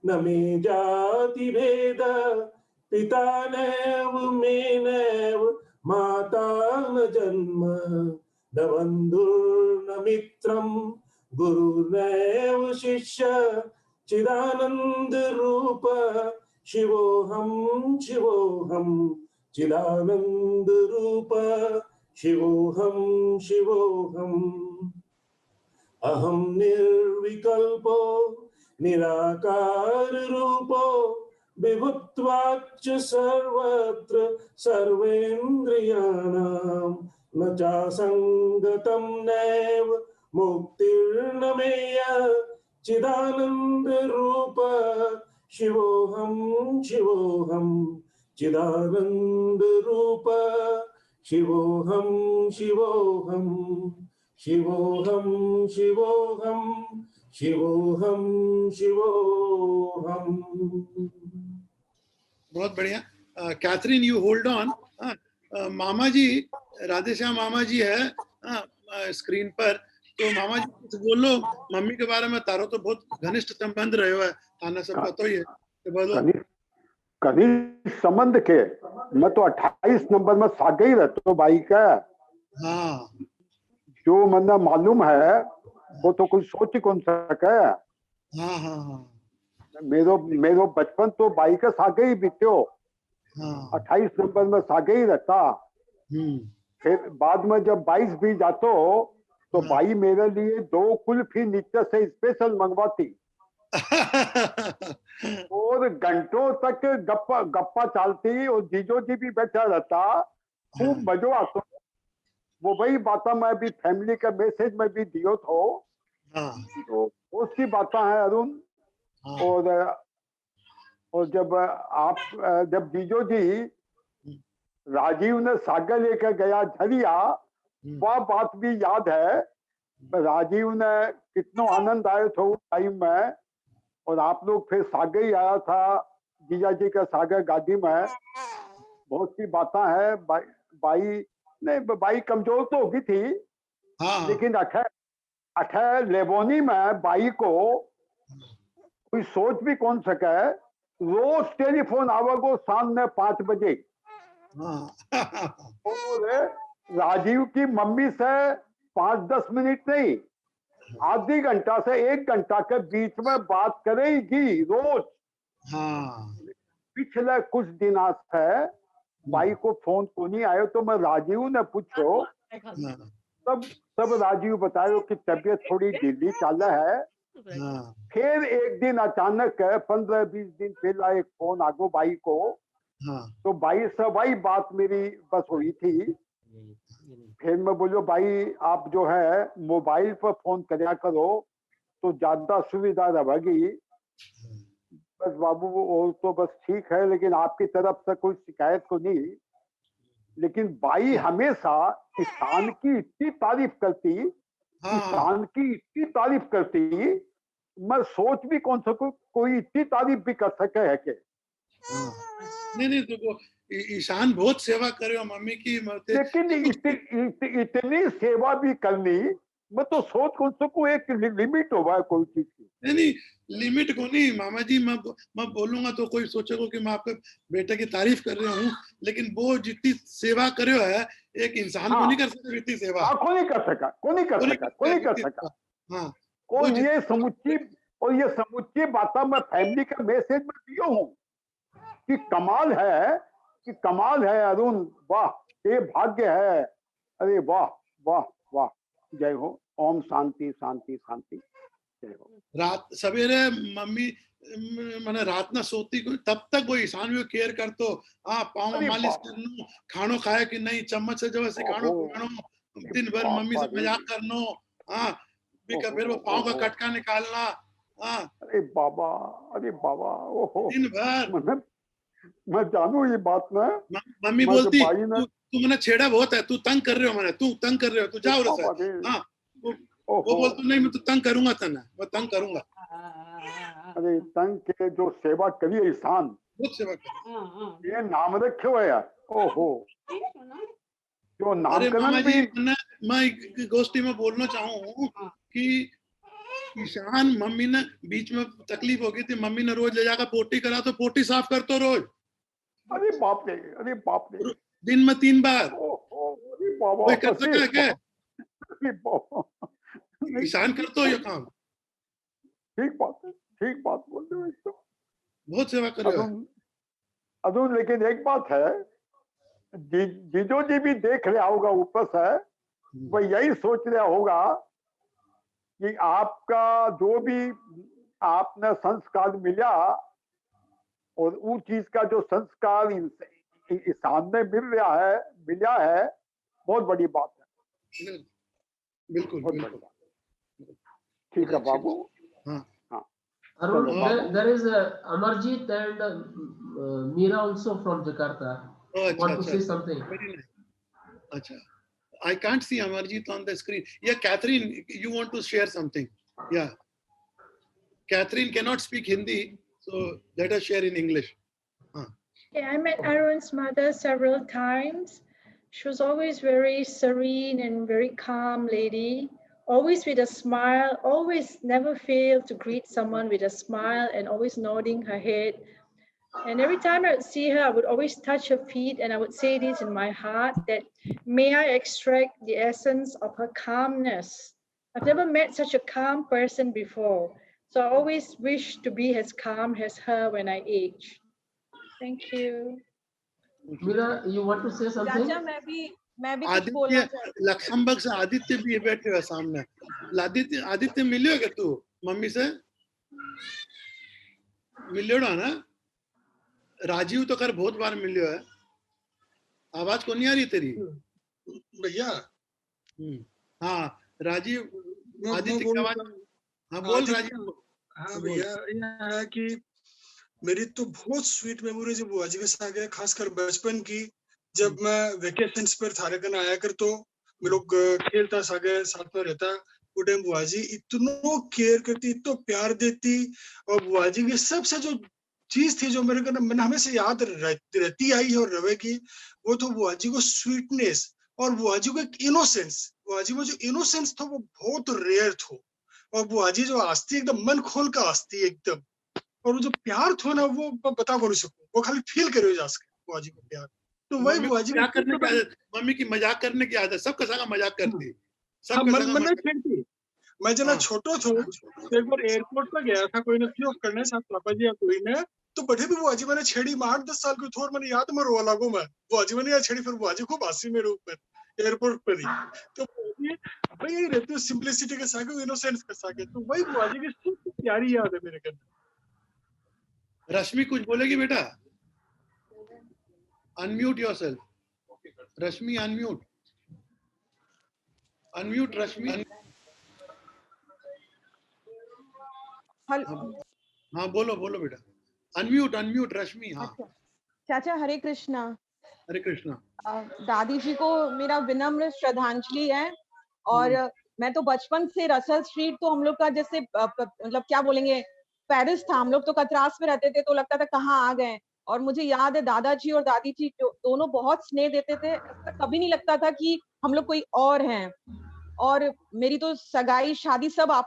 न मे जाति भेद पिता नैव मे नैव माता न जन्म न बंधुर्न मित्रम गुरुर्नैव शिष्य चिदानंद रूप शिवोहम शिवोहम चिदानंद रूप शिवोहम शिवोहम अहम निर्विकल्पो निराकार रूपो विभुत्वाच्च सर्वत्र सर्वेन्द्रियाणां न चासंगतं नैव मुक्तिर्न मेय चिदानंद रूप शिवोहम शिवोहम चिदानंद रूप शिवोहम शिवोहम शिवोहम शिवोहम शिवोहम शिवोहम। बहुत बढ़िया। Catherine, you hold on. मामा जी, राधेश्याम मामा जी है स्क्रीन पर, तो मामा जी कुछ बोलो मम्मी के बारे में। तारो तो बहुत घनिष्ठ संबंध रहे है, थाना सब पता ही है, तो बोलो। घनिष्ठ संबंध के मैं तो 28 नंबर में सागे ही रहता हूँ भाई का। हाँ, जो मन्ना मालूम है वो तो कोई सोच ही कौन सके। हाँ हाँ हाँ, मेरो बचपन तो बाई के सागे ही बीत्यो। हाँ, 28 नंबर में सागे ही रहता। फिर बाद में जब 22 भी जातो तो बाई मेरे लिए 2 कुल्फी नीचे से स्पेशल मंगवाती और घंटों तक गप्पा चलती और जीजो जी भी बैठा रहता। खूब मजो आता। वो वही बात मैं भी फैमिली का मैसेज में भी दियो थो। तो उसकी बातें हैं अरुण। और जब जीजो जी राजीव ने सागर लेकर गया झरिया, वह बात भी याद है। राजीव ने कितना आनंद आया था उस टाइम में। और आप लोग फिर सागर ही आया था जीजा जी का सागर गाड़ी में। बहुत सी बातें हैं। बाई कमजोर तो होगी थी, लेकिन अठे लेबोनी में बाई को कोई सोच भी कौन सके। रोज टेलीफोन आवेगो शाम में 5 बजे। और राजीव की मम्मी से 5-10 मिनट नहीं, आधी घंटा से 1 घंटा के बीच में बात करेगी रोज। पिछले कुछ दिनों से भाई को फोन को नहीं आयो, तो मैं राजीव ने पूछो तब राजीव बतायो कि तबीयत थोड़ी ढीली चल है। फिर एक दिन अचानक 15-20 दिन पहले एक फोन आगो भाई को। तो भाई से वही बात मेरी बस हुई थी। फिर मैं बोलो भाई आप जो है मोबाइल पर फोन करया करो तो ज्यादा सुविधा रहेगी। बस बाबू और तो बस ठीक है, लेकिन आपकी तरफ से कोई शिकायत तो नहीं। लेकिन बाई हमेशा किसान की इतनी तारीफ करती, किसान की इतनी तारीफ करती, मैं सोच भी कौन सकूं कोई इतनी तारीफ भी कर सके है के। नहीं तो ईशान बहुत सेवा करे मम्मी की। लेकिन इतनी सेवा भी करनी मैं तो सोच कौन सकूं, एक लिमिट हो है कोई चीज की। नहीं लिमिट को नहीं मामा जी, मैं बोलूंगा तो कोई सोचेगा कि मैं आपके बेटे की तारीफ कर रहा हूँ, लेकिन वो जितनी सेवा करे है एक इंसान को नहीं कर सकता जितनी सेवा। कौन नहीं कर सका, कौन नहीं कर सका, कौन नहीं कर सका। हाँ, और ये समुच्ची बातें मैं फैमिली का मैसेज में दिया हूँ कि कमाल है अरुण, वाह ये भाग्य है, अरे वाह वाह वाह, जय हो। ओम शांति शांति शांति, जय हो। रात सवेरे मम्मी मैंने रात ना सोती को तब तक वो ईशान भी केयर कर तो, हाँ पाँव में मालिश करनो, खानो खाए कि नहीं, चम्मच से जब ऐसे खानो, दिन भर मम्मी से मजाक करनो, हाँ फिर वो पाँव का कटका निकालना, हाँ अरे बाबा ओहो, दिन भर। मैं जानू ये बात ना। मम्मी बोलती तू मैंने छेड़ा बहुत है, तू तंग कर रहे हो, मैंने तू तंग कर रहे हो, तू जाओ रहे। हाँ वो बोलते नहीं मैं तो तंग करूंगा तने, मैं तंग करूंगा। अरे तंग के जो सेवा करिए ईशान, बहुत सेवा कर, ये नाम रखे है यार, ओहो जो नामकरण भी। मैं गोष्ठी में बोलना चाहूँ कि ईशान मम्मी ने बीच में तकलीफ हो गई थी, मम्मी ने रोज ले जाकर पोटी करा तो पोटी साफ कर तो रोज। अरे बाप रे दिन में 3 बार। अरे बाबा कोई कर सका है क्या? ईशान कर तो ये काम। ठीक बात बोल रहे हो, एकदम बहुत सेवा कर रहे हो अरुण। लेकिन एक बात है, जीजो जी भी देख रहा होगा ऊपर से, वो यही सोच रहा होगा कि आपका जो भी आपने संस्कार मिला और उस चीज का जो संस्कार सामने मिला है बहुत बड़ी बात है। बिल्कुल ठीक है बाबू। Arun, there is Amarjit and Meera also from Jakarta. Want to say something? Very nice. Acha. I can't see Amarjit on the screen. Yeah, Catherine, you want to share something? Yeah. Catherine cannot speak Hindi, so let us share in English. Yeah, I met Arun's mother several times. She was always very serene and very calm lady, always with a smile, always never failed to greet someone with a smile and always nodding her head. And every time I would see her, I would always touch her feet and I would say this in my heart, that may I extract the essence of her calmness. I've never met such a calm person before. So I always wish to be as calm as her when I age. Thank you. Meera, you want to say something? चाचा मैं भी कुछ बोलना चाहती हूँ। लक्ष्मबर्ग से आदित्य भी बैठे हुए सामने। आदित्य मिलियो क्या तू मम्मी से? मिलियो ना? राजीव तो कर बहुत बार मिलियो है। आवाज को नहीं आ रही तेरी? भैया। हाँ राजीव, आदित्य की आवाज। हाँ बोल राजीव। हाँ भैया, यह है कि मेरी तो बहुत स्वीट मेमोरीज है बुआ जी के साथ है, खासकर बचपन की, जब मैं वेकेशंस पर थारेकन आया कर तो मैं लोग खेलता सागे साथ में रहता। वो टाइम बुआ जी इतना केयर करती, इतना प्यार देती, और बुआ जी की सबसे जो चीज थी जो मेरे को मैंने हमेशा याद रहती आई है और रहेगी, वो तो बुआ जी को स्वीटनेस और बुआ जी को एक इनोसेंस। बुआ जी में जो इनोसेंस था वो बहुत रेयर था, और बुआ जी जो हंसती एकदम मन खोल कर हंसती एकदम, और वो जो प्यार था ना वो बता कर सकूं, वो खाली फील करे जा सके बुआ जी को प्यार। तो वही बुआ जी मजाक करने की आदत, मम्मी की मजाक करने की आदत, सबका संग मजाक करती, सबका संग मन खेलती। मैं जना छोटो था, एक बार एयरपोर्ट पर गया था कोई ने फ्ली ऑफ करने साथ पापा जी या कोई ने, तो बढ़े भी बुआ जी मैंने छेड़ी में 8-10 साल की थोड़ मैंने याद में रोआ लागू मैं, बुआ जी मैंने यार छेड़ी, फिर बुआ जी खूब हंसी मेरे ऊपर एयरपोर्ट पर ही। तो भाई यही रहती है सिंपलिसिटी के साथ, इनोसेंस के साथ, तो वही बुआ जी की सबसे प्यारी याद है मेरे घर। रश्मि कुछ बोलेगी बेटा? Unmute yourself. Rashmi unmute, unmute Rashmi. हाँ बोलो बेटा, अनम्यूट रश्मि। हाँ चाचा हरे कृष्णा। हरे कृष्णा। दादी जी को मेरा विनम्र श्रद्धांजलि है। और मैं तो बचपन से रसल स्ट्रीट तो हम लोग का जैसे मतलब क्या बोलेंगे पेरिस था, हम लोग तो कतरास में रहते थे तो लगता था कहाँ आ गए। और मुझे याद है दादाजी और दादी जी दोनों बहुत स्नेह देते थे, कभी नहीं लगता था कि हम लोग कोई और हैं। और मेरी तो सगाई शादी सब आप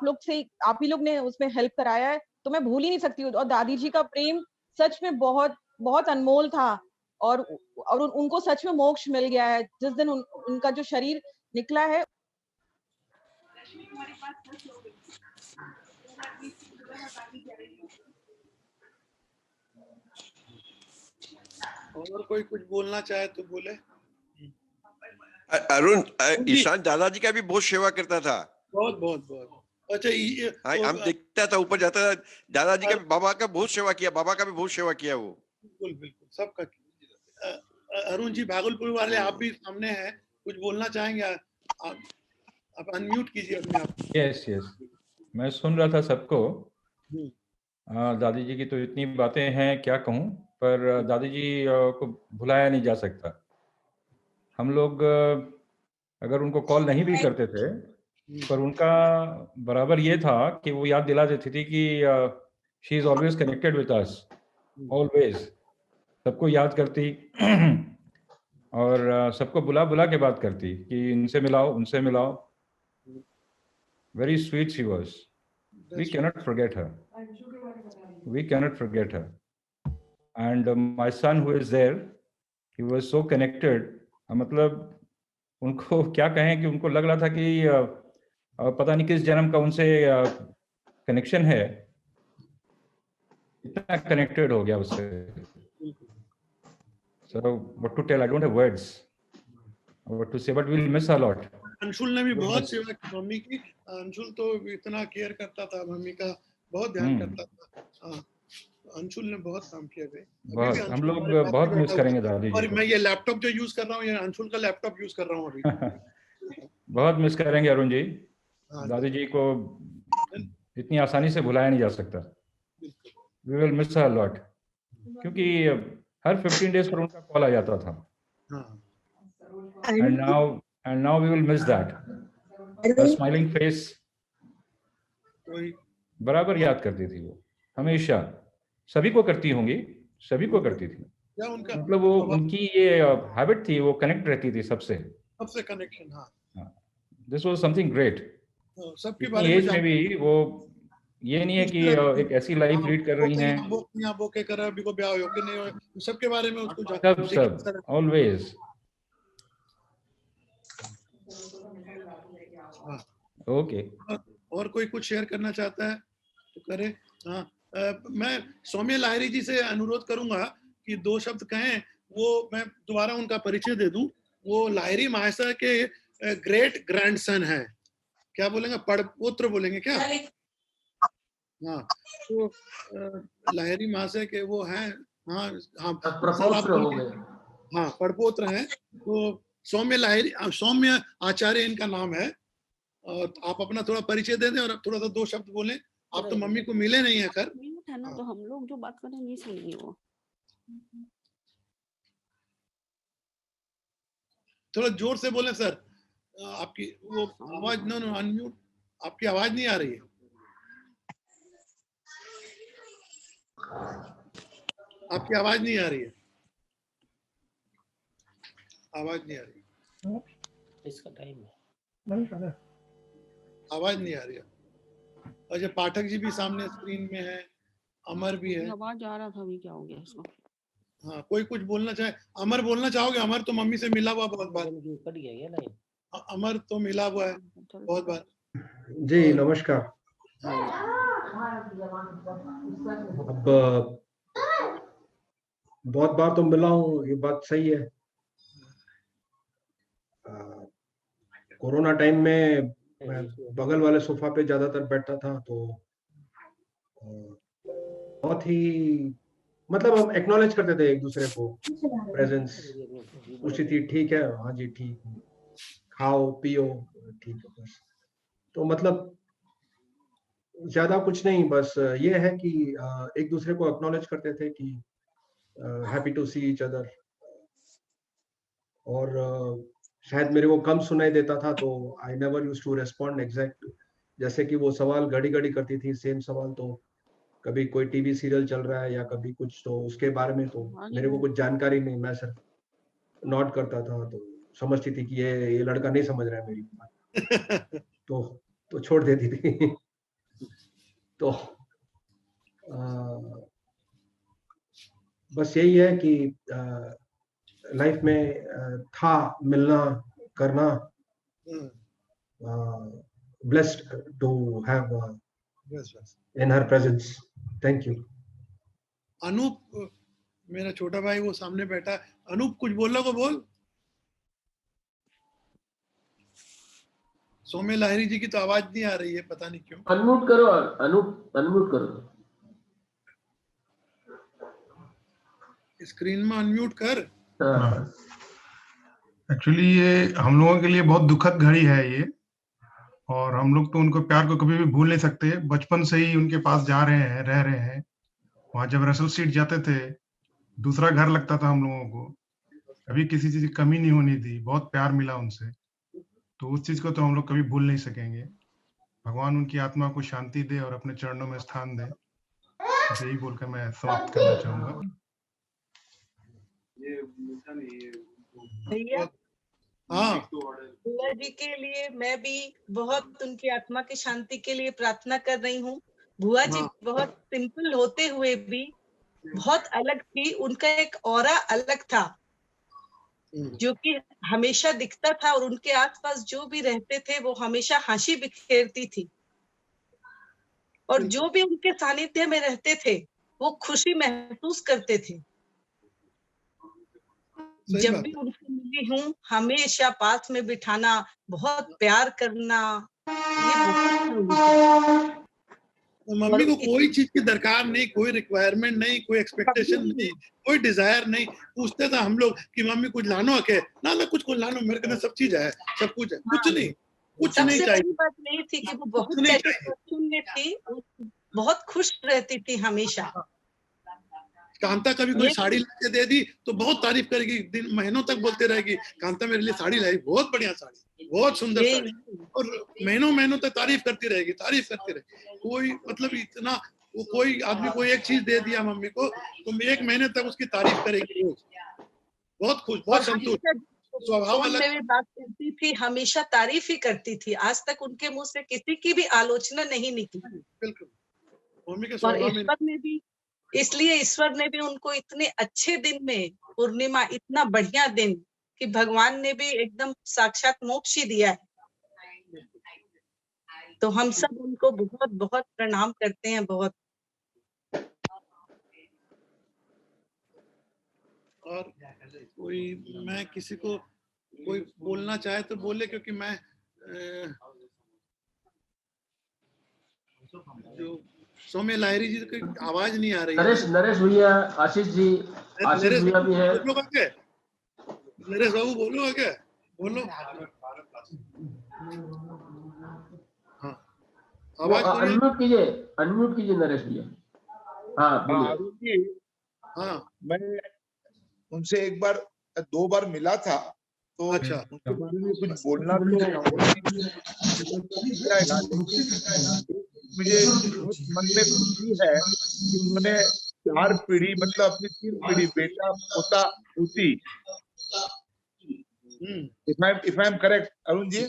ही लोग ने उसमें हेल्प कराया है, तो मैं भूल ही नहीं सकती हूँ। और दादी जी का प्रेम सच में बहुत बहुत अनमोल था, और उनको सच में मोक्ष मिल गया है जिस दिन उनका जो शरीर निकला है। और कोई कुछ बोलना चाहे तो बोले। अरुण, ईशान दादाजी का भी बहुत सेवा करता था। बहुत बहुत बहुत। अच्छा, हम देखता था, ऊपर जाता था, दादाजी का भी, बाबा का बहुत सेवा किया, बाबा का भी बहुत सेवा किया वो। बिल्कुल बिल्कुल, सबका। अरुण जी भागलपुर वाले, आप भी सामने हैं, कुछ बोलना चाहेंगे? आप अनम्यूट कीजिए अपने आप। यस यस, मैं सुन रहा था सबको। दादी जी की तो इतनी बातें हैं, क्या कहूँ, पर दादी जी को भुलाया नहीं जा सकता। हम लोग अगर उनको कॉल नहीं भी करते थे, पर उनका बराबर ये था कि वो याद दिला देती थी कि she is always connected with us, always. सबको याद करती और सबको बुला बुला के बात करती कि इनसे मिलाओ, उनसे मिलाओ। Very sweet she was. We cannot forget her. We cannot forget her. And my son who is there, he was so connected. मतलब उनको क्या कहें कि उनको लग रहा था कि पता नहीं किस जन्म का उनसे कनेक्शन है, इतना कनेक्टेड हो गया उससे। So what to tell? I don't have words. What to say? But we'll miss her a lot. Anshul ने भी बहुत सेवा की मम्मी की। अंशुल तो इतना केयर करता था, मम्मी का बहुत ध्यान करता था। अंशुल ने बहुत काम किया भाई। बहुत, हम लोग बहुत मिस करेंगे दादी जी। और मैं ये लैपटॉप जो यूज कर रहा हूँ, ये अंशुल का लैपटॉप यूज कर रहा हूँ अभी। बहुत मिस करेंगे अरुण जी। दादी जी को इतनी आसानी से भुलाया नहीं जा सकता। We will miss her a lot. क्योंकि हर 15 डेज पर उनका कॉल आ जाता था। And now we will miss that. Her smiling face बराबर याद करती थी वो, हमेशा। सभी को करती होंगी, सभी को करती थी। मतलब वो उनकी ये हैबिट थी, वो कनेक्ट रहती थी सबसे कनेक्शन। हाँ, दिस वाज समथिंग ग्रेट। सबके बारे एज में भी वो ये नहीं है कि एक ऐसी लाइफ लीड कर रही हैं। सबके बारे में उसको सब ऑलवेज। ओके, और कोई कुछ शेयर करना चाहता है तो करे। हाँ, मैं सौम्य लाहिरी जी से अनुरोध करूंगा कि 2 शब्द कहें। वो मैं दोबारा उनका परिचय दे दूं। वो लाहिरी महाशय के ग्रेट ग्रैंडसन हैं। क्या बोलेंगे? पड़पोत्र बोलेंगे क्या? हाँ, तो लाहिरी महाशय के वो हैं। हाँ हाँ, प्रपोत्र हो गए। हाँ, पड़पोत्र हैं। तो सौम्य आचार्य इनका नाम है। और आप अपना थोड़ा परिचय दे दें और थोड़ा सा 2 शब्द बोलें। आप तो मम्मी को मिले नहीं है कर ना, तो हम लोग जो बात करें नहीं सुनेंगे वो। थोड़ा जोर से बोलें सर, आपकी वो आवाज नो अनम्यूट, आपकी आवाज नहीं आ रही है। आपकी आवाज नहीं आ रही है, आवाज नहीं आ रही। इसका टाइम है, आवाज नहीं आ रही है। अच्छा, पाठक जी भी सामने स्क्रीन में है, अमर भी है। आवाज आ रहा था, अभी क्या हो गया इसको? हाँ, कोई कुछ बोलना चाहे? अमर बोलना चाहोगे? अमर तो मम्मी से मिला हुआ बहुत बार। कट गया ये लाइन। अमर तो मिला हुआ है बहुत बार। जी नमस्कार। अब बहुत बार तो मिला हूँ, ये बात सही है। कोरोना टाइम में मैं बगल वाले सोफा पे ज्यादातर बैठता था, तो बहुत ही मतलब हम एक्नॉलेज करते थे एक दूसरे को, प्रेजेंस पूछती थी, ठीक है, हाँ जी ठीक, खाओ पियो, ठीक है, बस। तो मतलब ज्यादा कुछ नहीं, बस ये है कि एक दूसरे को एक्नॉलेज करते थे कि happy to see each other. और शायद मेरे को कम सुनाई देता था, तो I never used to respond exact. जैसे कि वो सवाल घड़ी घड़ी करती थी, सेम सवाल, तो कभी कोई टीवी सीरियल चल रहा है या कभी कुछ, तो उसके बारे में तो मेरे को कुछ जानकारी नहीं, मैं सिर्फ नोट करता था, तो समझती थी कि ये लड़का नहीं समझ रहा है मेरी बात। तो छोड़ देती थी। तो बस यही है कि लाइफ में था मिलना करना, blessed to have in her presence. Thank you. Anoop मेरा छोटा भाई वो सामने बैठा है। अनूप कुछ बोलना को बोल। सौम्य लाहिरी जी की तो आवाज नहीं आ रही है, पता नहीं क्यों। अनम्यूट करो अनूप, अनम्यूट करो। स्क्रीन में अनम्यूट कर। एक्चुअली ये हम लोगों के लिए बहुत दुखद घड़ी है ये, और हम लोग तो उनको प्यार को कभी भी भूल नहीं सकते। बचपन से ही उनके पास जा रहे हैं, रह रहे हैं। वहां जब रसल स्ट्रीट जाते थे, दूसरा घर लगता था हम लोगों को। कभी किसी चीज की कमी नहीं होनी दी, बहुत प्यार मिला उनसे। तो उस चीज को तो हम लोग कभी भूल नहीं सकेंगे। भगवान उनकी आत्मा को शांति दे और अपने चरणों में स्थान दे। यही बोलकर मैं समाप्त करना चाहूंगा। भैया हाँ, बुआ जी के लिए मैं भी बहुत उनकी आत्मा की शांति के लिए प्रार्थना कर रही हूँ। बुआ जी बहुत सिंपल होते हुए भी बहुत अलग थी। उनका एक ऑरा अलग था जो कि हमेशा दिखता था, और उनके आसपास जो भी रहते थे वो हमेशा हंसी बिखेरती थी, और जो भी उनके सानिध्य में रहते थे वो खुशी महसूस करते थे। जब भी उनसे मिली हूँ हमेशा पास में बिठाना, बहुत प्यार करना, ये बहुत मम्मी को कोई चीज की दरकार नहीं, कोई रिक्वायरमेंट नहीं, कोई एक्सपेक्टेशन नहीं, कोई डिजायर नहीं। पूछते थे हम लोग कि मम्मी कुछ लानो के ना कुछ लानो, मेरे को सब चीज है, सब कुछ है, कुछ नहीं, कुछ नहीं चाहिए। सबसे बड़ी बात नहीं थी कि वो बहुत शून्य थी, बहुत खुश रहती थी हमेशा। कांता कभी कोई साड़ी लाके दे दी तो बहुत तारीफ करेगी, दिन महीनों तक बोलते रहेगी कांता मेरे लिए साड़ी लाई, बहुत बढ़िया साड़ी, बहुत सुंदर साड़ी, और महीनों तक तारीफ करती रहेगी। कोई मतलब इतना, वो कोई आदमी कोई एक चीज दे दिया मम्मी को तो 1 महीने तक उसकी तारीफ करेगी। बहुत खुश, बहुत संतुष्ट, स्वभाव अलग। बात करती थी, हमेशा तारीफ ही करती थी। आज तक उनके मुंह से किसी की भी आलोचना नहीं निकली। बिल्कुल मम्मी के और स्वभाव में। इसलिए ईश्वर ने भी उनको इतने अच्छे दिन में, पूर्णिमा इतना बढ़िया दिन कि भगवान ने भी एकदम साक्षात मोक्ष ही दिया है। तो हम सब उनको बहुत बहुत प्रणाम करते हैं। बहुत। और कोई, मैं किसी को कोई बोलना चाहे तो बोले, क्योंकि मैं जो सौम्य लाहिरी जी की आवाज नहीं आ रही है। नरेश भैया, आशीष भैया भी है। नरेश बाबू बोलो क्या? बोलो। हाँ, आवाज अनम्यूट कीजिए नरेश भैया। हाँ बोलिए। हाँ, मैं उनसे 2 बार मिला था, तो अच्छा, उनके बारे में कुछ बोलना तो मुझे बहुत मन में खुशी है कि उन्होंने 4 पीढ़ी, मतलब अपनी 3 पीढ़ी, बेटा, पोता, पोती, if I am correct Arun ji,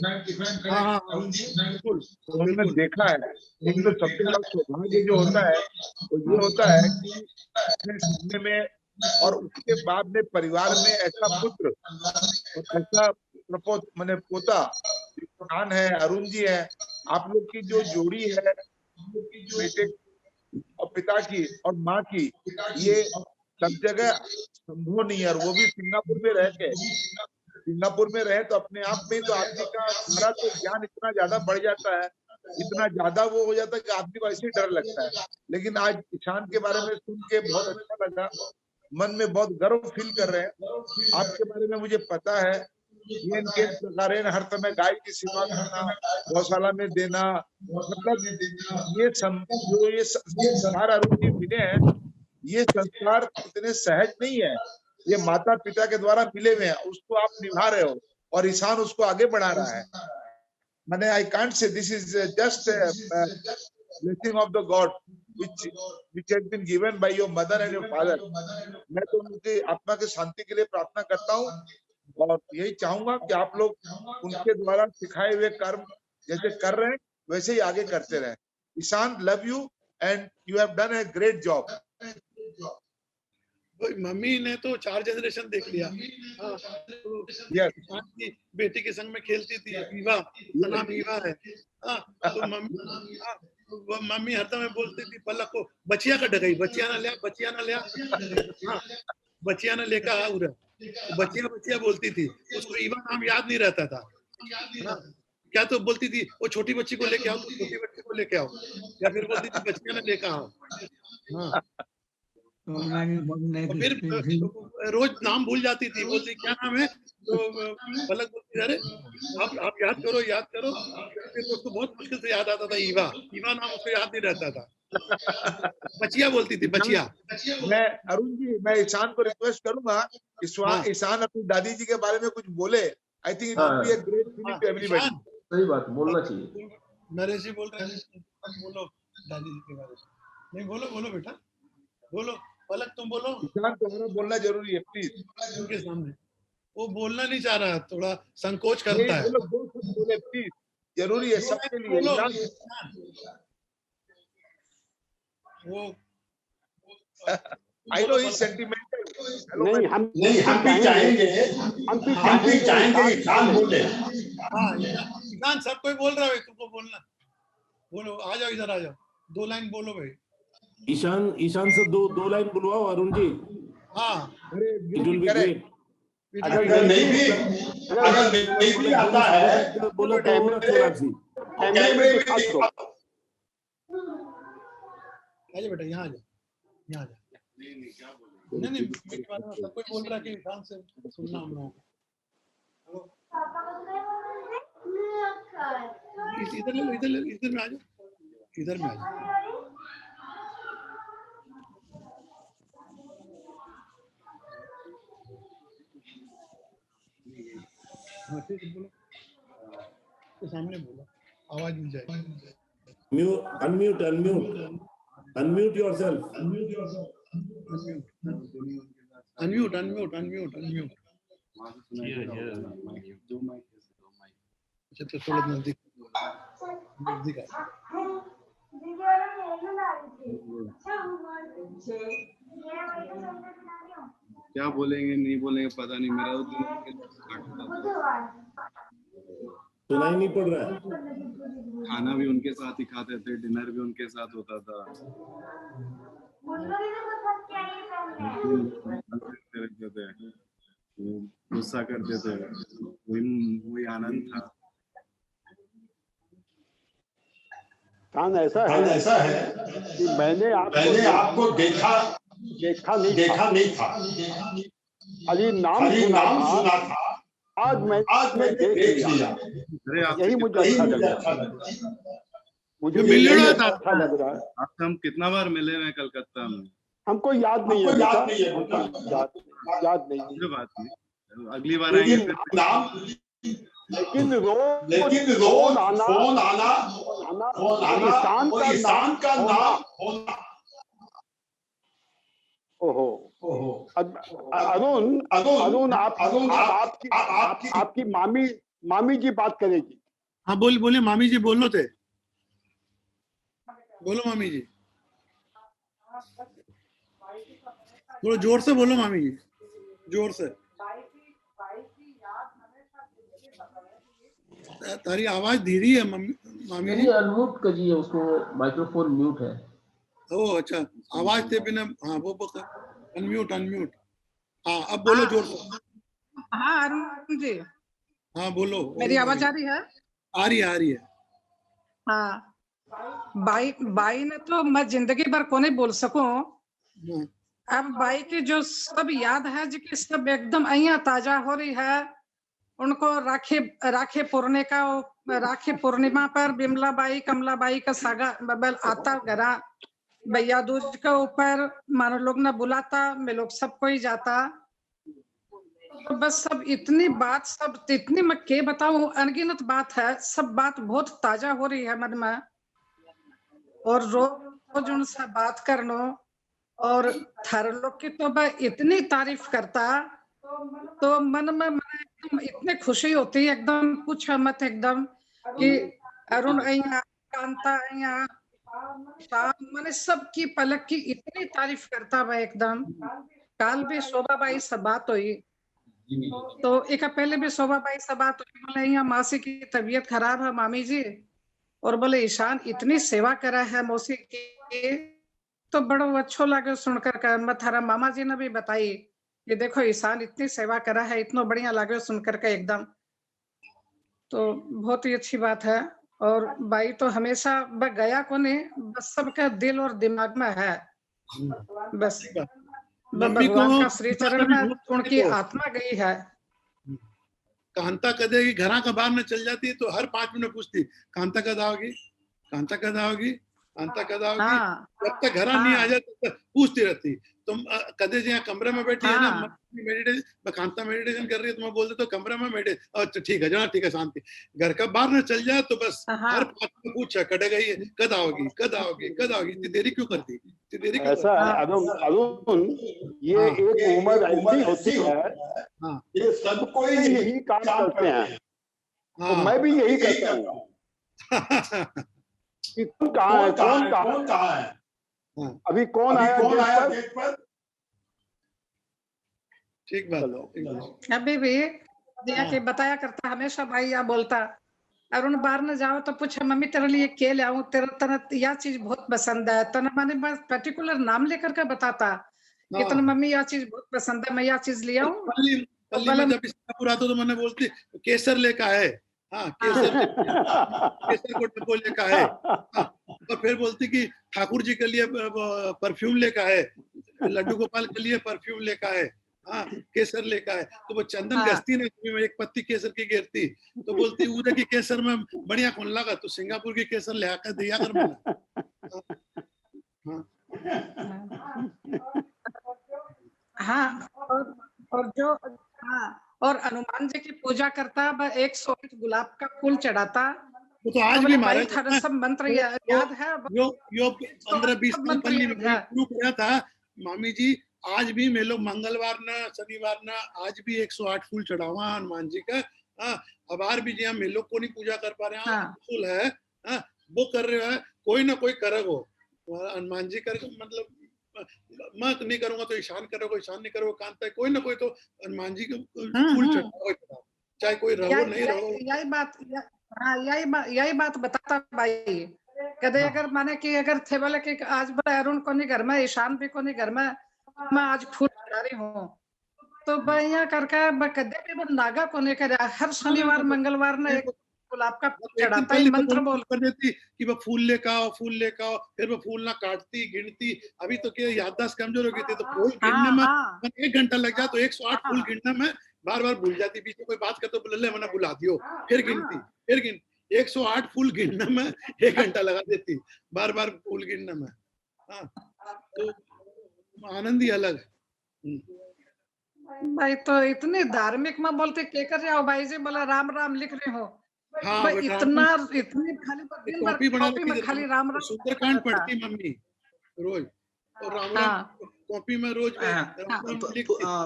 बिल्कुल उन्होंने देखा है। लेकिन तो सबसे बड़ा सौभाग्य जो होता है वो ये होता है कि अपने सामने में और उसके बाद में परिवार में ऐसा पुत्र और ऐसा प्रपोत मैंने पोता खान है, अरुण जी है, आप लोग की जो जोड़ी है बेटे और पिता की और माँ की, ये सब जगह संभव नहीं है। और वो भी सिंगापुर में रह के, सिंगापुर में रहे तो अपने आप में तो आदमी का हमारा तो ज्ञान इतना ज्यादा बढ़ जाता है, इतना ज्यादा वो हो जाता है कि आदमी को ऐसे ही डर लगता है। लेकिन आज ईशान के बारे में सुन के बहुत अच्छा लगा, मन में बहुत गर्व फील कर रहे हैं। आपके बारे में मुझे पता है, ये प्रकार हर समय गाय की सेवा करना, गौशाला में देना, मतलब ये जो ये संस्कार अरुण जी मिले हैं, ये संस्कार इतने सहज नहीं है, ये माता पिता के द्वारा मिले हुए हैं, उसको आप निभा रहे हो और ईशान उसको आगे बढ़ा रहा है। मैंने I can't say this is just blessing of the God which has been given by your mother and your father। मैं तो उनकी आत्मा की शांति के लिए प्रार्थना करता हूँ। और यही चाहूंगा कि आप लोग उनके द्वारा सिखाए हुए कर्म जैसे कर रहे हैं वैसे ही आगे करते रहें। Ishaan, love you and you have done a great job. Mummy ने तो 4 जनरेशन देख लिया। हाँ, तो ईशान की बेटी के संग में खेलती थी, ईवा, उसका नाम ईवा है। हाँ, तो मम्मी हरदम बोलती थी पलक को बचिया का डगई, बचिया ना लिया, बचिया ना लिया। हाँ, बचिया ना लेकर आ उधर, बचिया बचिया बोलती थी, उसको ईवा नाम याद नहीं रहता था। हाँ, क्या तो बोलती थी वो छोटी बच्ची को लेके आओ, तो छोटी बच्ची को लेके आओ, या फिर बोलती थी बचिया ना लेकर आओ। हाँ, तो फिर रोज नाम भूल जाती थी, बोलती क्या नाम है, तो पलक बोलती अरे आप याद करो। फिर उसको बहुत मुश्किल से याद आता था ईवा नाम उसको याद नहीं रहता था। बचिया बोलती थी, बचिया। मैं अरुण जी, मैं ईशान को रिक्वेस्ट करूंगा कि ईशान अपनी दादी जी के बारे में कुछ बोले। I think it will be a great feeling to everybody. सही बात, बोलना चाहिए। नरेश जी बोल रहे हैं, बोलो दादी जी के बारे में। नहीं, बोलो बेटा, बोलो। पलक तुम बोलो। ईशान तुम्हारा बोलना जरूरी है, प्लीज। उनके सामने वो बोलना नहीं चाह रहा, थोड़ा संकोच करता है। बोले प्लीज, जरूरी है सबके लिए। वो आई नो ही सेंटिमेंटल। नहीं, हम भी चाहेंगे ईशान बोले। हाँ, ईशान सब कोई बोल रहा है, तुमको बोलना। बोलो, आ जाओ, इधर आ जाओ, 2 लाइन बोलो भाई। ईशान से दो लाइन बुलवाओ अरुण जी। हाँ, इट विल बी ग्रेट। अगर नहीं भी आता है बोलो तो कैमरे में दिखा दो। आजा बेटा, यहाँ आ जा। नहीं, मेरे बारे में सब कोई बोल रहा है कि ईशान से सुनना हम लोगों को। इधर में आ जाओ, इधर में आ जाओ। बोलो, तो सामने बोलो, आवाज मिल जाएगी। Unmute yourself. Unmute. अच्छा, तो थोड़ा नजदीक क्या बोलेंगे नहीं बोलेंगे पता नहीं, मेरा सुनाई नहीं पड़ रहा है। खाना भी उनके साथ ही खाते थे, डिनर भी उनके साथ होता था। गुस्सा करते थे, वही आनंद था। ऐसा है कि मैंने आपको देखा नहीं था। खाली नाम सुना था। आज मैं देख लिया। यही मुझे अच्छा लगा। मुझे मिलना था। अच्छा लग रहा है। आपसे हम कितना बार मिले हैं कलकत्ता में? हमको याद नहीं है, याद नहीं। बात नहीं, अगली बार आएंगे। लेकिन रोज फोन आना ईशान का नाम होना। ओहो, अरुण, आपकी मामी जी बात करेगी। हाँ, बोले मामी जी बोलो थे। बोलो मामी जी, थोड़ा जोर से बोलो मामी जी, जोर से। तारी आवाज धीरी है मामी जी। अनम्यूट करिए उसको, माइक्रोफोन म्यूट है। ओह अच्छा, आवाज थे बिना। हाँ, वो अनम्यूट। हाँ, अब बोलो जोर से। हाँ अरुण जी, हाँ बोलो। मेरी आवाज आ रही है? आ रही है। हाँ, बाई ने तो मैं जिंदगी भर को नहीं बोल सकूं। अब बाई की जो सब याद है जी की सब एकदम अइया ताजा हो रही है। उनको राखी पूर्णिमा पर बिमला बाई, कमला बाई का सागा बबल आता गरा भैया दूज के ऊपर मानो लोग ना बुलाता, मैं लोग सबको ही जाता। तो बस सब इतनी बात, सब इतनी मैं के बताऊं, अनगिनत बात है। सब बात बहुत ताजा हो रही है मन में। और रोज उनसे बात करनो, और थार लोग की तो मैं इतनी तारीफ करता, तो मन में एकदम इतने खुशी होती है, एकदम पूछ मत, एकदम कि अरुण अइया, कांता अइया, शाम मैंने सबकी पलक की इतनी तारीफ करता मैं एकदम। काल भी शोभा बाई से बात हुई, तो एक पहले भी शोभा बाई से बात हुई, बोले यहाँ मासी की तबीयत खराब है मामी जी, और बोले ईशान इतनी सेवा करा है मौसी की, तो बड़ा अच्छो लगे सुनकर कर। थारा मामा जी ने भी बताई कि देखो ईशान इतनी सेवा करा है, इतना बढ़िया लगे सुनकर के एकदम, तो बहुत ही अच्छी बात है। और बाई तो हमेशा गया को नहीं, बस सबका दिल और दिमाग में है, बस भगवान का श्री चरण में उनकी आत्मा गई है। कांता कदे की घरा का बाहर न चल जाती है तो हर 5 मिनट पूछती कांता कद आओगी, कांता कद आओगी, कांता कद आओगी। हाँ, जब तक घरा नहीं आ जाती तब तक पूछती रहती। तुम कदे जी कमरे में बैठी है ना, मेडिटेशन कांता मेडिटेशन कर रही है, तो मैं बोल देता हूँ कमरे में अच्छा ठीक है जना, ठीक है शांति। घर का बाहर न चल जाए तो बस हर 5 मिनट पूछा कटे गई है, कद आओगी, कद आओगी, कद आओगी, इतनी देरी क्यों करती, इतनी देरी क्यों? ऐसा है अरुण, ये एक उम्र ऐसी होती है, ये सब कोई यही काम करते हैं, तो मैं भी यही करता हूँ कि कौन कहाँ है, कौन कहाँ है, अभी कौन आया गेट पर। ठीक बात। अभी भी दिया के बताया करता हमेशा भाई, या बोलता अरुण बाहर न जाओ तो पूछे मम्मी तेरे लिए क्या ले आऊं, तेरा तना यह चीज बहुत पसंद है, तना माने बस पर्टिकुलर नाम लेकर के बताता कि तना मम्मी यह चीज बहुत पसंद है, मैं यह चीज ले आऊं। पल्ली में जब सिंगापुर आता तो मैंने बोलती केसर लेकर आए, हाँ केसर को डब्बो लेकर आए, और फिर बोलती कि ठाकुर जी के लिए परफ्यूम लेकर आए, लड्डू गोपाल के लिए परफ्यूम लेकर आए, हाँ केसर लेकर आए। तो वो चंदन गस्ती ने एक पत्ती केसर की गिरती, तो बोलती उधर की केसर में बढ़िया कौन लगा, तो सिंगापुर की केसर ले आकर दिया कर मैंने। हाँ, और जो और हनुमान जी की पूजा करता, वह 108 गुलाब का फूल चढ़ाता। वो तो आज भी हमारे सब मंत्र याद है, यो 15-20 साल पहले में शुरू किया था मामी जी। आज भी मैं लोग मंगलवार ना शनिवार ना आज भी 108 फूल चढ़ावा हनुमान जी का। अब आर भी जी हम लोग को नहीं पूजा कर पा रहे हैं, फूल है वो कर रहे हैं, कोई ना कोई करेगो हनुमान जी कर, मतलब मैं नहीं करूंगा तो ईशान करोगे, ईशान नहीं करोगे कांता, कोई ना कोई तो हनुमान जी को फूल चढ़ाओ, चाहे कोई रहो नहीं रहो। यही बात बताता भाई, कदे अगर माने कि अगर थे बोले कि आज बोले अरुण को नहीं घर में, ईशान भी को नहीं घर में, मैं आज फूल चढ़ा रही हूँ, तो बढ़िया करके कदे भी नागा को नहीं करे, हर शनिवार मंगलवार ना एक गुलाब का फूल चढ़ाता ही मंत्र बोल कर देती कि वो फूल लेकर आओ, फूल लेकर आओ, फिर वो फूल ना काटती गिनती। अभी तो क्या याददाश्त कमजोर हो गई थी, तो फूल गिनने में 1 घंटा लग जाए, तो 108 फूल गिनने में बार बार भूल जाती, बीच में कोई बात करते बोले मैंने बुला दियो, फिर गिनती, फिर गिन 108 फूल गिनने में 1 घंटा लगा देती, बार बार फूल गिनने में। तो आनंद ही अलग है भाई। तो इतने धार्मिक में बोलते क्या कर रहे हो भाई जी, बोला राम राम लिख रहे हो। हाँ, इतना इतनी खाली कॉपी बना में खाली राम राम सुंदरकांड पढ़ती मम्मी रोज, और राम राम कॉपी में रोज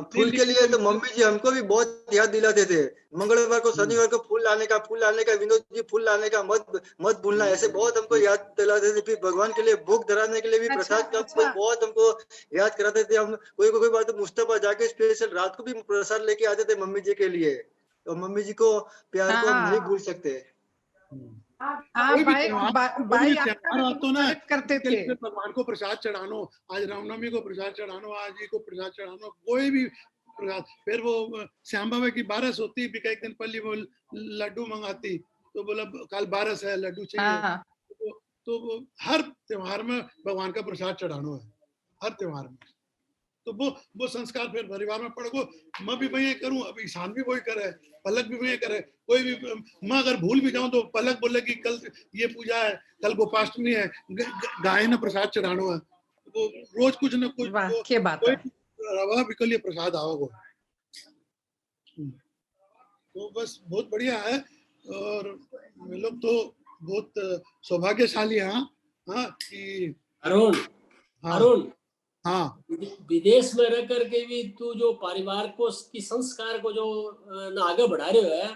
फूल के लिए तो मम्मी जी हमको भी बहुत याद दिलाते थे, मंगलवार को शनिवार को फूल लाने का विनोद जी फूल लाने का मत भूलना, ऐसे बहुत हमको याद दिलाते थे। फिर भगवान के लिए भोग धराने के लिए भी प्रसाद का बहुत हमको याद कराते थे। हम कोई बार तो मुस्तफा जाके स्पेशल रात को भी प्रसाद लेके आते थे मम्मी जी के लिए, तो मम्मी जी को प्यार को हम नहीं भूल सकते। करते थे भगवान को प्रसाद चढ़ानो, आज रामनवमी को प्रसाद चढ़ानो, आज जी को प्रसाद चढ़ानो, कोई भी प्रसाद। फिर वो श्याम बाबा की बारस होती, एक दिन पहले वो लड्डू मंगाती, तो बोला कल बारस है लड्डू चाहिए, तो हर त्योहार में भगवान का प्रसाद चढ़ानो है, हर त्योहार में। तो वो संस्कार फिर परिवार में पड़ गो। मैं भी वही करूं, अब ईशान भी वही करे, पलक भी वही करे। कोई भी मैं अगर भूल भी जाऊं तो पलक बोले कि कल ये पूजा है, कल गोपाष्टमी है, गाय ने प्रसाद चढ़ानो है, वो रोज कुछ न कुछ रवा भी कल ये प्रसाद आओगे। तो बस बहुत बढ़िया है, और हम लोग तो बहुत सौभाग्यशाली हैं। हाँ कि अरुण हाँ विदेश में रह करके भी तू जो परिवार को की संस्कार को जो न आगे बढ़ा रहे है,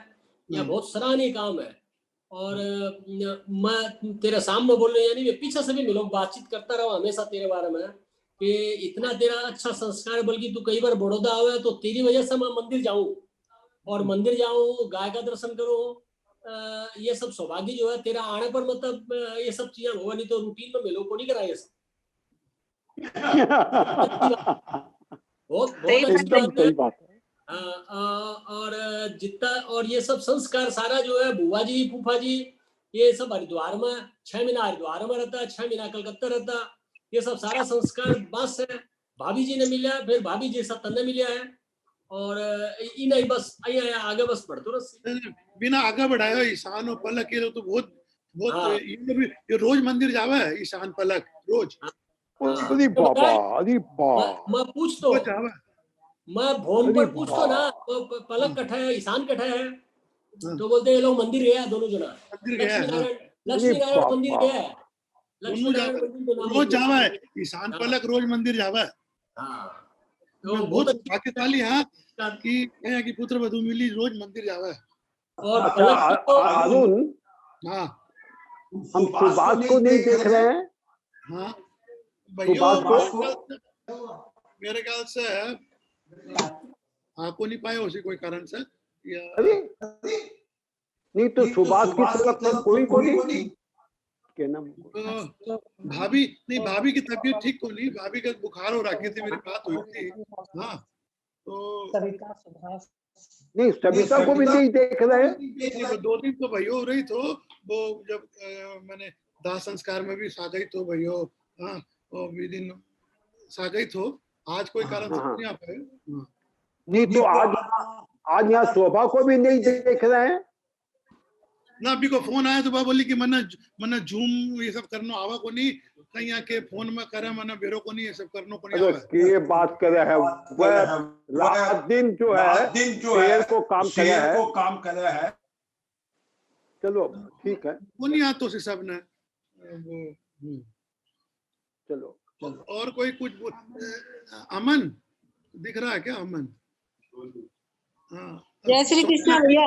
यह बहुत सराहनीय काम है। और मैं तेरे सामने बोल रही यानी पीछे से भी मैं लोग बातचीत करता रहा हमेशा तेरे बारे में कि इतना तेरा अच्छा संस्कार, बल्कि तू कई बार बड़ौदा आवे तो तेरी वजह से मैं मंदिर जाऊं और मंदिर जाऊं, गाय का दर्शन करूं। ये सब सौभाग्य जो है तेरा आने पर, मतलब ये सब चीजें होगा, नहीं तो रूटीन में लोगों को नहीं करा ये सब। बहुत एकदम सही बात है। और जितना और ये सब संस्कार सारा जो है बुआ जी फूफा जी ये सब हरिद्वार में 6 महीना हरिद्वार में रहता है, 6 महीना कलकत्ता रहता, ये सब सारा संस्कार बस है भाभी जी ने मिला, फिर भाभी जी सब तन्ने मिला है और इन्हें बस आगे बस बढ़ते रहो बिना आगे बढ़ाया ईशान और पलक ये तो बहुत बहुत ये रोज मंदिर जावा है ईशान पलक रोज। अरे बाबा, अरे बाबा, मैं पूछ तो मैं फोन पर पूछ तो ना पलक कठा है ईशान कठा है तो बोलते ये लोग मंदिर गया दोनों जना, लक्ष्मी नारायण मंदिर गया, लक्ष्मी नारायण रोज जावा है ईशान पलक रोज मंदिर जावा है। तो बहुत भाग्यशाली है कि यहाँ की पुत्र वधू मिली रोज मंदिर जावा है। और अरुण, हाँ हम सुभाष को नहीं देख रहे हैं। हाँ सुभाष को मेरे ख्याल से हाँ को नहीं पाए उसी कोई कारण से अरे नहीं तो सुभाष की तरफ से कोई को नहीं क्या नाम भाभी नहीं, भाभी की तबीयत ठीक को नहीं, भाभी का बुखार हो रखी थी, मेरी बात हुई थी। हाँ तो नहीं सविता को भी नहीं देख रहे हैं। 2 दिन तो भैया हो रही तो वो जब मैंने दाह संस्कार में भी सागई तो भैया हाँ वो भी दिन सागई तो आज कोई कारण से नहीं आ पाए। नहीं तो आज यहाँ शोभा को भी नहीं देख रहे हैं ना। अभी को फोन आया तो बाबा बोली कि मना जूम ये सब करना आवा को नहीं, कहीं आके फोन में करे मना बेरो को नहीं, ये सब करनो को नहीं आवा। ये बात करे है वह रात दिन जो है शेर को काम करे है। चलो ठीक है, वो नहीं आता उसी सब ने चलो। और कोई कुछ अमन दिख रहा है क्या? अमन हाँ जय श्री कृष्णा भैया।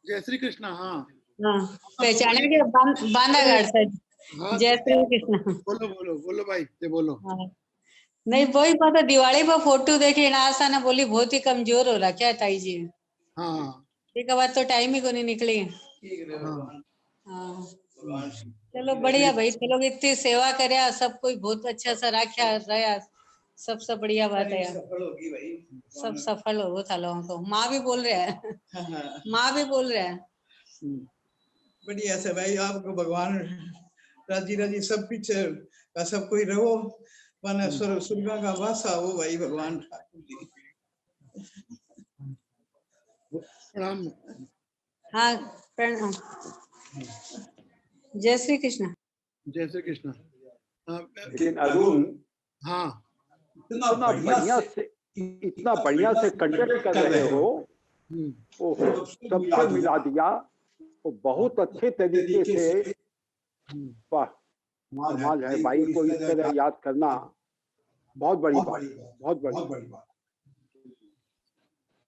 जय श्री कृष्णा। हाँ पहचाने के बांधागढ़ से। जय श्री कृष्णा। बोलो बोलो बोलो भाई ये बोलो। नहीं वही बात, दिवाली पर फोटो देखे ना आशा ने बोली बहुत ही कमजोर हो रहा क्या ताई जी। हाँ ठीक है, बात तो टाइम ही को नहीं निकली। हाँ चलो बढ़िया भाई, चलो इतनी सेवा करे सब कोई बहुत अच्छा सा रखा रहा, सबसे बढ़िया बात है। सब सफल हो था लोगों को। माँ भी बोल रहे हैं माँ भी बोल रहे हैं बढ़िया से भाई, आपको भगवान राजी राजी सब पीछे का सब कोई रहो माने स्वर्ग का वासा हो भाई भगवान ठाकुर जी। प्रणाम। हाँ प्रणाम। जय श्री कृष्ण। जय श्री कृष्ण। लेकिन अरुण हाँ इतना बढ़िया से कंडक्ट कर रहे हो, सबसे मिला दिया, वो बहुत अच्छे तरीके से। वाह कमाल है भाई को इस तरह याद करना, बहुत बड़ी बात, बहुत बड़ी बात।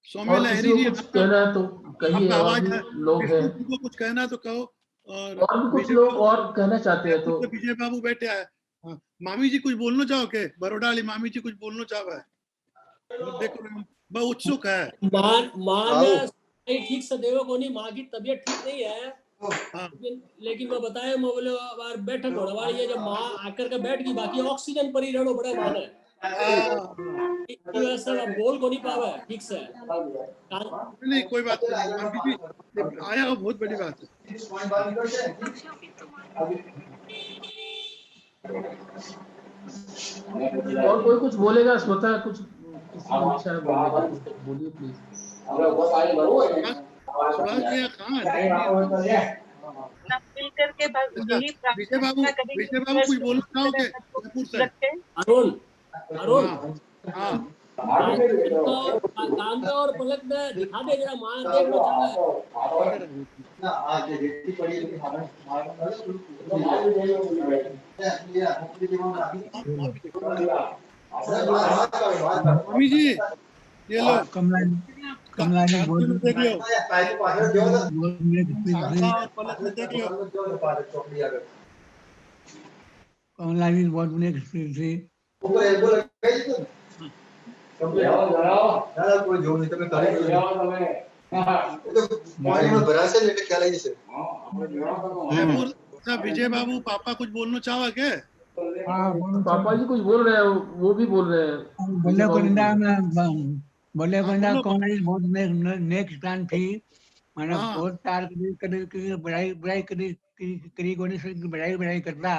स्वामी लहरी जी कुछ कहना तो कहिए, और भी लोग हैं कुछ कहना तो कहो। और भी कुछ लोग और कहना चाहते हैं तो विजय बाबू बैठे हैं। मामी जी कुछ बोलना चाहो के? बड़ौदा वाली मामी जी कुछ बोलना चाहो है? देखो मैं उत्सुक है। माँ ने ठीक से देखो को नहीं, माँ की तबीयत ठीक नहीं है। लेकिन मैं बताया मैं बोले बार बैठक होने वाली है, जब माँ आकर के बैठ गई बाकी ऑक्सीजन पर ही रहना बड़ा माँ है। बोल को नहीं पावा ठीक से। नहीं कोई बात नहीं, मामी जी आया हो बहुत बड़ी बात है। और कोई कुछ बोलेगा स्वतः कुछ बोलिए प्लीज। विजय बाबू कुछ बोलना चाहोगे? अरुण अरुण हाँ कांता और पलक में दिखा दे जरा, माँ देखना मम्मी जी ये लो कमलानी बहुत देख लो कमलानी बहुत बढ़िया स्पीड थी। विजय बाबू पापा कुछ बोलना चाहो क्या? हाँ पापा जी कुछ बोल रहे हैं, वो भी बोल रहे हैं। बोले कमलानी बहुत नेक्स्ट प्लान थी। मैंने बहुत प्यार करी बड़ाई करी कोनी से बड़ाई करता।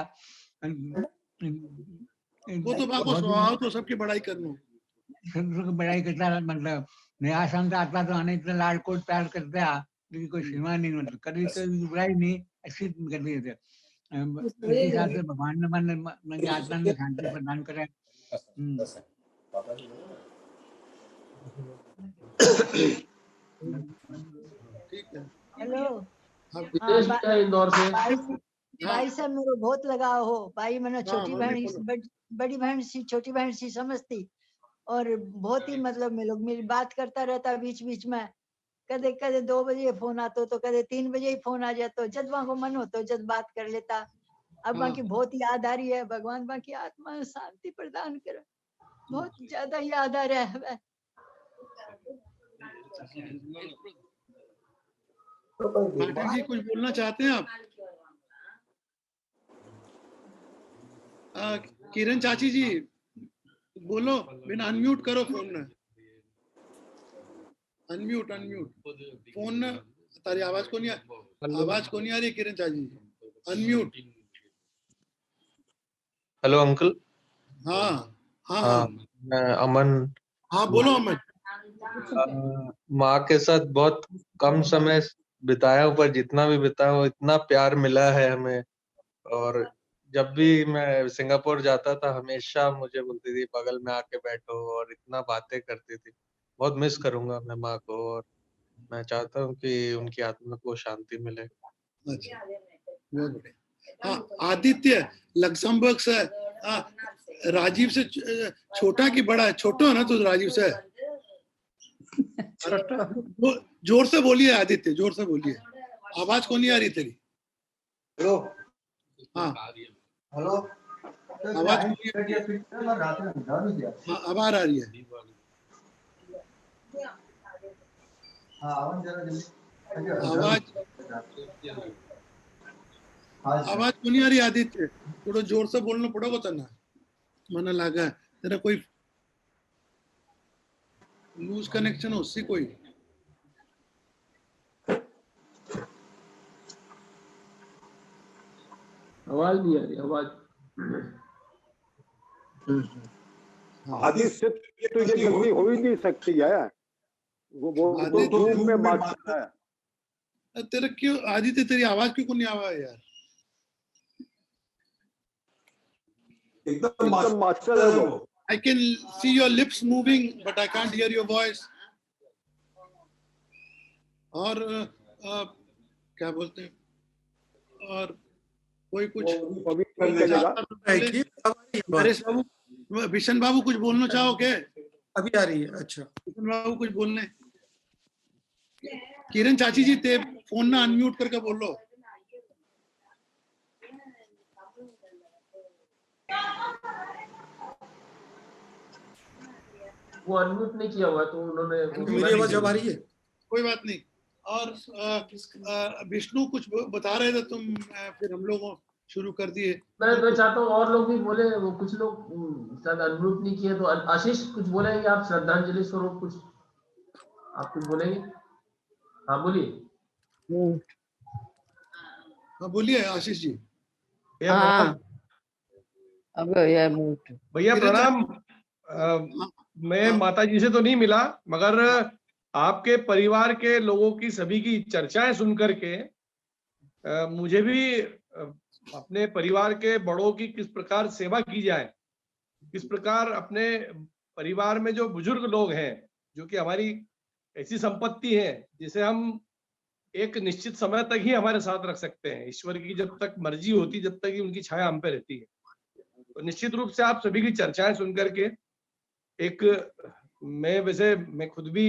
वो तो बाको स्वभाव तो सबकी बड़ाई करना, सबकी बड़ाई करता, मतलब नया साल तो आता तो आने इतना लाड कोट प्यार करता, लेकिन कोई सीमा नहीं, मतलब कभी कोई बुराई नहीं, अच्छी कर दी थे। इसी हिसाब से भगवान ने मन आत्मा में शांति प्रदान करे। ठीक है। हेलो इंदौर से भाई से मेरे बहुत लगाव हो। भाई मैंने छोटी बहन बड़ी बहन सी छोटी बहन सी समझती, और बहुत ही मतलब मैं लोग मेरी बात करता रहता बीच बीच में। कदे कदे 2 बजे फोन आता तो कदे 3 बजे ही फोन आ जाता, जब वहां को मन हो तो जब बात कर लेता। अब बाकी बहुत याद आ रही है, भगवान बाकी आत्मा में शांति प्रदान करे, बहुत ज्यादा याद आ रहा है। पाटिल जी कुछ बोलना चाहते हैं आप? किरण चाची जी बोलो, बिना अनम्यूट करो फोन ने, अनम्यूट फोन ने, तारी आवाज को नहीं आ रही किरण चाची, अनम्यूट। Hello uncle. हाँ मैं अमन। हाँ बोलो अमन। माँ के साथ बहुत कम समय बिताया हूँ, पर जितना भी बिताया हूँ इतना प्यार मिला है हमें। और जब भी मैं सिंगापुर जाता था हमेशा मुझे बोलती थी बगल में आके बैठो, और इतना बातें करती थी। बहुत मिस करूंगा मैं माँ को, और मैं चाहता हूँ कि उनकी आत्मा को शांति मिले। अच्छा, बहुत बढ़िया। हाँ, आदित्य लक्समबर्ग से, राजीव से छोटा कि बड़ा है? छोटा है ना तो राजीव से? जोर से बोलिए आदित्य, जोर से बोलिए, आवाज को नहीं आ रही तेरी। हेलो हाँ हेलो, आवाज अब आ रही है। आवाज क्यों नहीं आ रही आदित्य? थोड़ा जोर से बोलना पड़ेगा तना, मन लगा तेरा कोई लूज कनेक्शन हो उससे कोई। आवाज नहीं आ रही, आवाज। आदित्य तो ये गलती हो ही नहीं सकती है, वो तो धूप में मारता है। तेरा क्यों आदित्य, तेरी आवाज क्यों नहीं आ रहा है यार? एकदम मास्टर है वो। I can see your lips moving, but I can't hear your voice. और क्या बोलते हैं, और कोई कुछ नरेश बाबू, बिशन बाबू कुछ बोलना चाहो क्या? अभी आ रही है। अच्छा बिशन बाबू कुछ बोलने। किरण चाची जी ते फोन ना अनम्यूट करके बोलो। वो अनम्यूट नहीं किया हुआ तो उन्होंने। मेरी आवाज अब आ रही है? कोई बात नहीं। और विष्णु कुछ बता रहे थे तुम, फिर हम लोग शुरू कर दिए। मैं चाहता हूँ और लोग भी बोले, वो कुछ लोग शायद अनम्यूट नहीं किए, तो आशीष कुछ बोलेंगे आप? श्रद्धांजलि स्वरूप कुछ आप कुछ बोलेंगे? हाँ बोलिए। हाँ बोलिए आशीष जी। भैया प्रणाम। मैं माता जी से तो नहीं मिला, मगर आपके परिवार के लोगों की सभी की चर्चाएं सुन करके मुझे भी अपने परिवार के बड़ों की किस प्रकार सेवा की जाए, किस प्रकार अपने परिवार में जो बुजुर्ग लोग हैं, जो कि हमारी ऐसी संपत्ति है जिसे हम एक निश्चित समय तक ही हमारे साथ रख सकते हैं। ईश्वर की जब तक मर्जी होती, जब तक ही उनकी छाया हम पे रहती है। तो निश्चित रूप से आप सभी की चर्चाएं सुन करके एक मैं खुद भी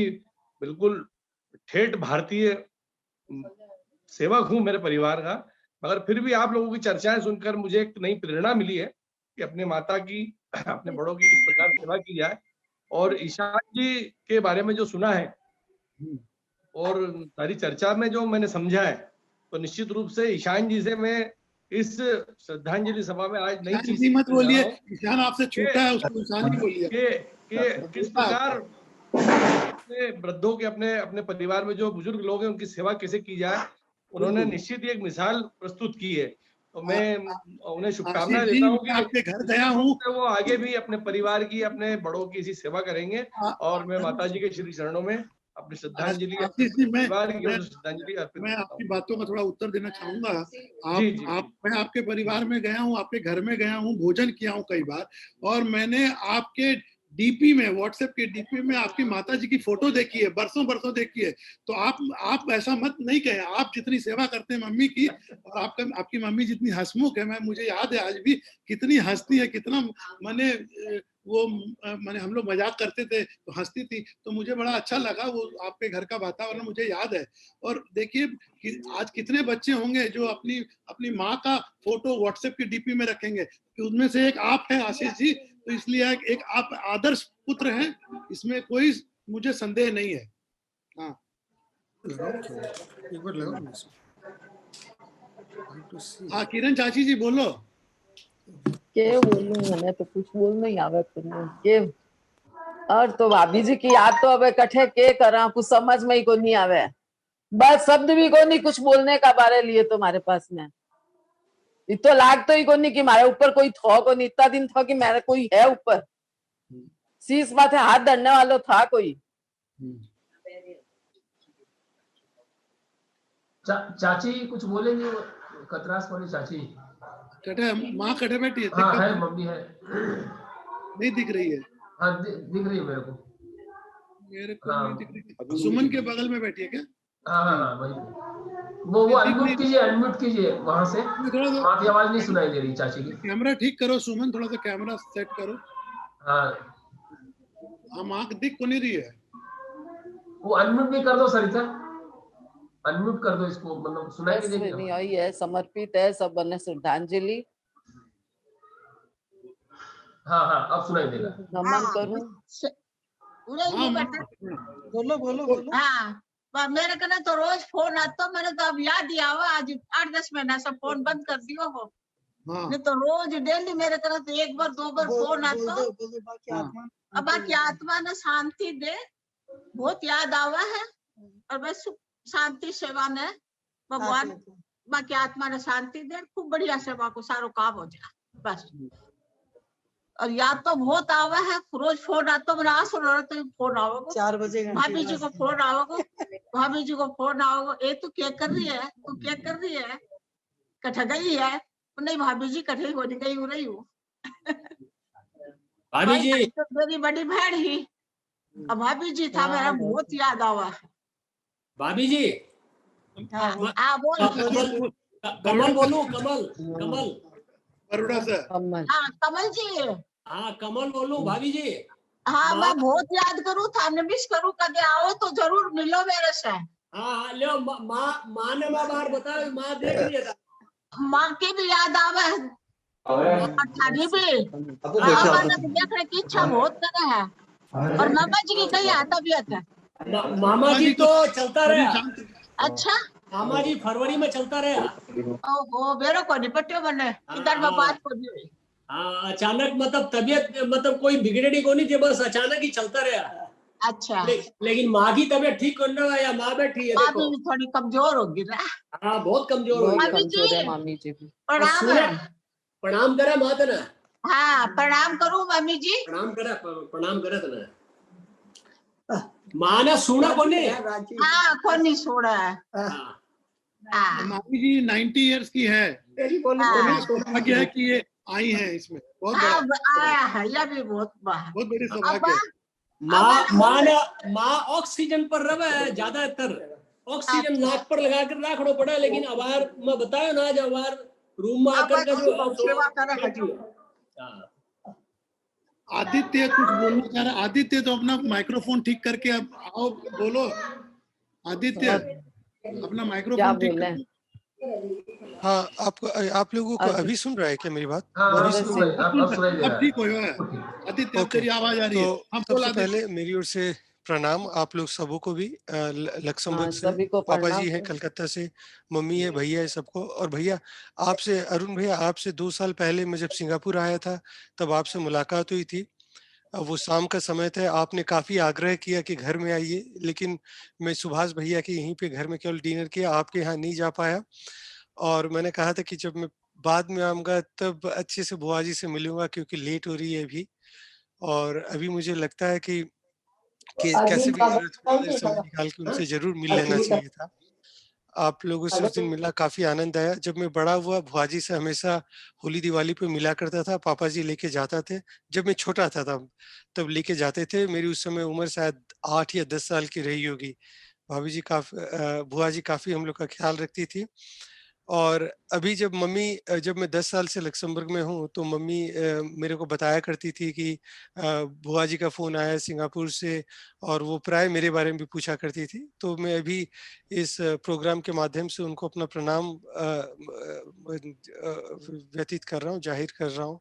बिल्कुल ठेठ भारतीय सेवक हूँ मेरे परिवार का, मगर फिर भी आप लोगों की चर्चाएं सुनकर मुझे एक नई प्रेरणा मिली है कि अपने माता की, अपने बड़ों की इस प्रकार सेवा की जाए। और ईशान जी के बारे में जो सुना है और सारी चर्चा में जो मैंने समझा है, तो निश्चित रूप से ईशान जी से मैं इस श्रद्धांजलि सभा में आज नई चीज मत बोलिए, ईशान आपसे छोटा है, उसको ईशान ही बोलिए। कि किस प्रकार अपने वृद्धों के, अपने परिवार में जो बुजुर्ग लोग हैं उनकी सेवा कैसे की जाए, उन्होंने निश्चित ही एक मिसाल प्रस्तुत की है। तो मैं उन्हें शुभकामनाएं देता हूँ कि आपके घर गया हूँ, वो आगे भी अपने परिवार की, अपने बड़ों की इसी सेवा करेंगे। और मैं माता जी के श्री चरणों में अपनी श्रद्धांजलि, मैं आपकी बातों का थोड़ा उत्तर देना चाहूंगा। मैं आपके परिवार में गया हूँ, आपके घर में गया हूँ, भोजन किया हूँ कई बार, और मैंने आपके डीपी में, व्हाट्सएप के डीपी में आपकी माता जी की फोटो देखी है, बरसों देखी है। तो आप ऐसा मत नहीं कहें, आप जितनी सेवा करते हैं मम्मी की, और आपकी मम्मी जितनी हंसमुख है, मुझे याद है आज भी कितनी हंसती है, कितना मैंने हम लोग मजाक करते थे तो हंसती थी। तो मुझे बड़ा अच्छा लगा वो आपके घर का वातावरण मुझे याद है। और देखिए कि आज कितने बच्चे होंगे जो अपनी माँ का फोटो व्हाट्सएप के डीपी में रखेंगे, कि उनमें से एक आप हैं आशीष जी। तो इसलिए एक आप आदर्श पुत्र हैं, इसमें कोई मुझे संदेह नहीं है। हाँ, किरण चाची जी बोलो। के बोलूं, मैं तो कुछ बोल नहीं आवे के। और तो भाभी जी की याद तो अब कठे के करा, कुछ समझ में ही को नहीं आवे, बस शब्द भी को नहीं कुछ बोलने का बारे लिए तुम्हारे पास में। इतो लाग तो ही को नहीं कि मारे ऊपर कोई थो को नहीं, इतना दिन था कि मेरे कोई है ऊपर, शीश माथे हाथ धरने वालों था कोई। चाची कुछ बोलेंगे, कतरास वाली चाची? माँ कटे बैठी है? हाँ है, मम्मी है। नहीं दिख रही है? हाँ दिख रही है मेरे को। नहीं दिख रही। सुमन के बगल में बैठी है क्या? हाँ वही। वो अनम्यूट कीजिए वहां से, वहां की आवाज नहीं सुनाई दे रही चाची की। कैमरा ठीक करो सुमन, थोड़ा सा कैमरा सेट करो। हाँ माँ दिख को नहीं रही है। वो अनम्यूट भी कर दो सरिता, अनम्यूट कर दो इसको, मतलब सुनाई नहीं देगी। नहीं आई है, समर्पित है सब बने श्रद्धांजलि। हाँ अब सुनाई देगा। नमन करूं। बोलो। हाँ मेरे को ना तो रोज फोन आता, मैंने तो अब याद ही आवा, आज 8-10 महीना से फोन बंद कर दियो हो। नहीं तो रोज डेली मेरे को तो 1 बार 2 बार फोन आता। अब बाकी आत्मा ने शांति दे, बहुत याद आवा है। और बस शांति सेवा ने भगवान बाकी आत्मा ने शांति दे, खूब बढ़िया सेवा को सारो काम हो जाए बस। और याद तो बहुत आवा है, रोज फोन आता, मेरा आंसू रो रहा तो फोन आओगे 4 बजे, भाभी जी को फोन आओगे, भाभी जी को फोन आओगे, ए तू क्या कर रही है, तू क्या कर रही है, कठ गई है? नहीं भाभी जी कठे हो नहीं गई, हो रही हूँ। भाभी जी तो मेरी बड़ी बहन ही, अब भाभी जी था, मेरा बहुत याद आवा। भाभी जी बोल। कमल बोलूं? कमल बरोड़ा से। हाँ कमल जी। हाँ कमल बोलूं भाभी जी? हाँ मैं बहुत याद करूँ था, मिस करूँ, कभी आओ तो जरूर मिलो मेरे से। हाँ लो, माँ ने मैं बार बताया, माँ देख लिया था। माँ की भी याद आवे, अठारी भी देखने की इच्छा बहुत करे है। और मामा जी की कई तबीयत है? मामा जी तो चलता रहा। अच्छा मामा जी फरवरी में चलता रहा। ओहो मेरे को निपट्यो बने इधर में बात को दी। हाँ अचानक मतलब तबीयत मतलब कोई बिगड़ेगी को नहीं थी, बस अचानक ही चलता रहा। अच्छा लेकिन माँ की तबीयत ठीक करने या माँ बैठी है? माँ भी थोड़ी कमजोर होगी ना। हाँ बहुत कमजोर होगी मामी जी। प्रणाम करा माँ तना। हाँ प्रणाम करूँ मम्मी जी? प्रणाम करा तना। माँ ने सुना को नहीं? हाँ कौन नहीं सुना है। मामी जी 90 इयर्स की है, सौभाग्य है कि ये आई है इसमें, बहुत आया है, यह भी बहुत बड़ी सौभाग्य है। माँ ऑक्सीजन पर रहे ज्यादातर, ऑक्सीजन नाक पर लगा कर रखना पड़ा, लेकिन अबार मैं बताया ना, जब अबार रूम में आकर आदित्य कुछ बोलना चाह रहा है। आदित्य तो अपना माइक्रोफोन ठीक करके अब आओ, बोलो। आदित्य अपना क्या माइक्रोफोन ठीक बोले? कर। हाँ, आप लोगों को अभी सुन रहा है क्या मेरी बात? हाँ अभी अब सुन सुन रहा रहे हैं, अब सुनाई दे अब रहा ठीक हो है। गया है। आदित्य अब ओके, तेरी आवाज आ रही है। तो हम बोल सबसे आदित्य। पहले मेरी ओर से प्रणाम आप लोग सबों को भी। लक्समबर्ग से सभी को पापा प्रणाम। जी हैं, कलकत्ता से मम्मी है, भैया है, सबको। और भैया आपसे, अरुण भैया आपसे 2 साल पहले मैं जब सिंगापुर आया था तब आपसे मुलाकात हुई थी। वो शाम का समय था, आपने काफी आग्रह किया कि घर में आइए, लेकिन मैं सुभाष भैया के यहीं पे घर में केवल डिनर किया, आपके यहाँ नहीं जा पाया। और मैंने कहा था कि जब मैं बाद में आऊंगा तब अच्छे से बुआ जी से मिलूंगा, क्योंकि लेट हो रही है अभी। और अभी मुझे लगता है कि कैसे भी करो थोड़ा देर समय निकाल के उनसे जरूर मिल लेना चाहिए था। आप लोगों से उस दिन मिला, काफी आनंद आया। जब मैं बड़ा हुआ बुआ जी से हमेशा होली दिवाली पे मिला करता था, पापा जी लेके जाता थे। जब मैं छोटा था तब लेके जाते थे। मेरी उस समय उम्र शायद 8 या 10 साल की रही होगी। भाभी जी काफी बुआ जी काफी हम लोग का ख्याल रखती थी। और अभी जब मैं 10 साल से लक्समबर्ग में हूँ तो मम्मी मेरे को बताया करती थी कि बुआ जी का फोन आया है सिंगापुर से, और वो प्राय मेरे बारे में भी पूछा करती थी। तो मैं अभी इस प्रोग्राम के माध्यम से उनको अपना प्रणाम व्यतीत कर रहा हूँ, जाहिर कर रहा हूँ।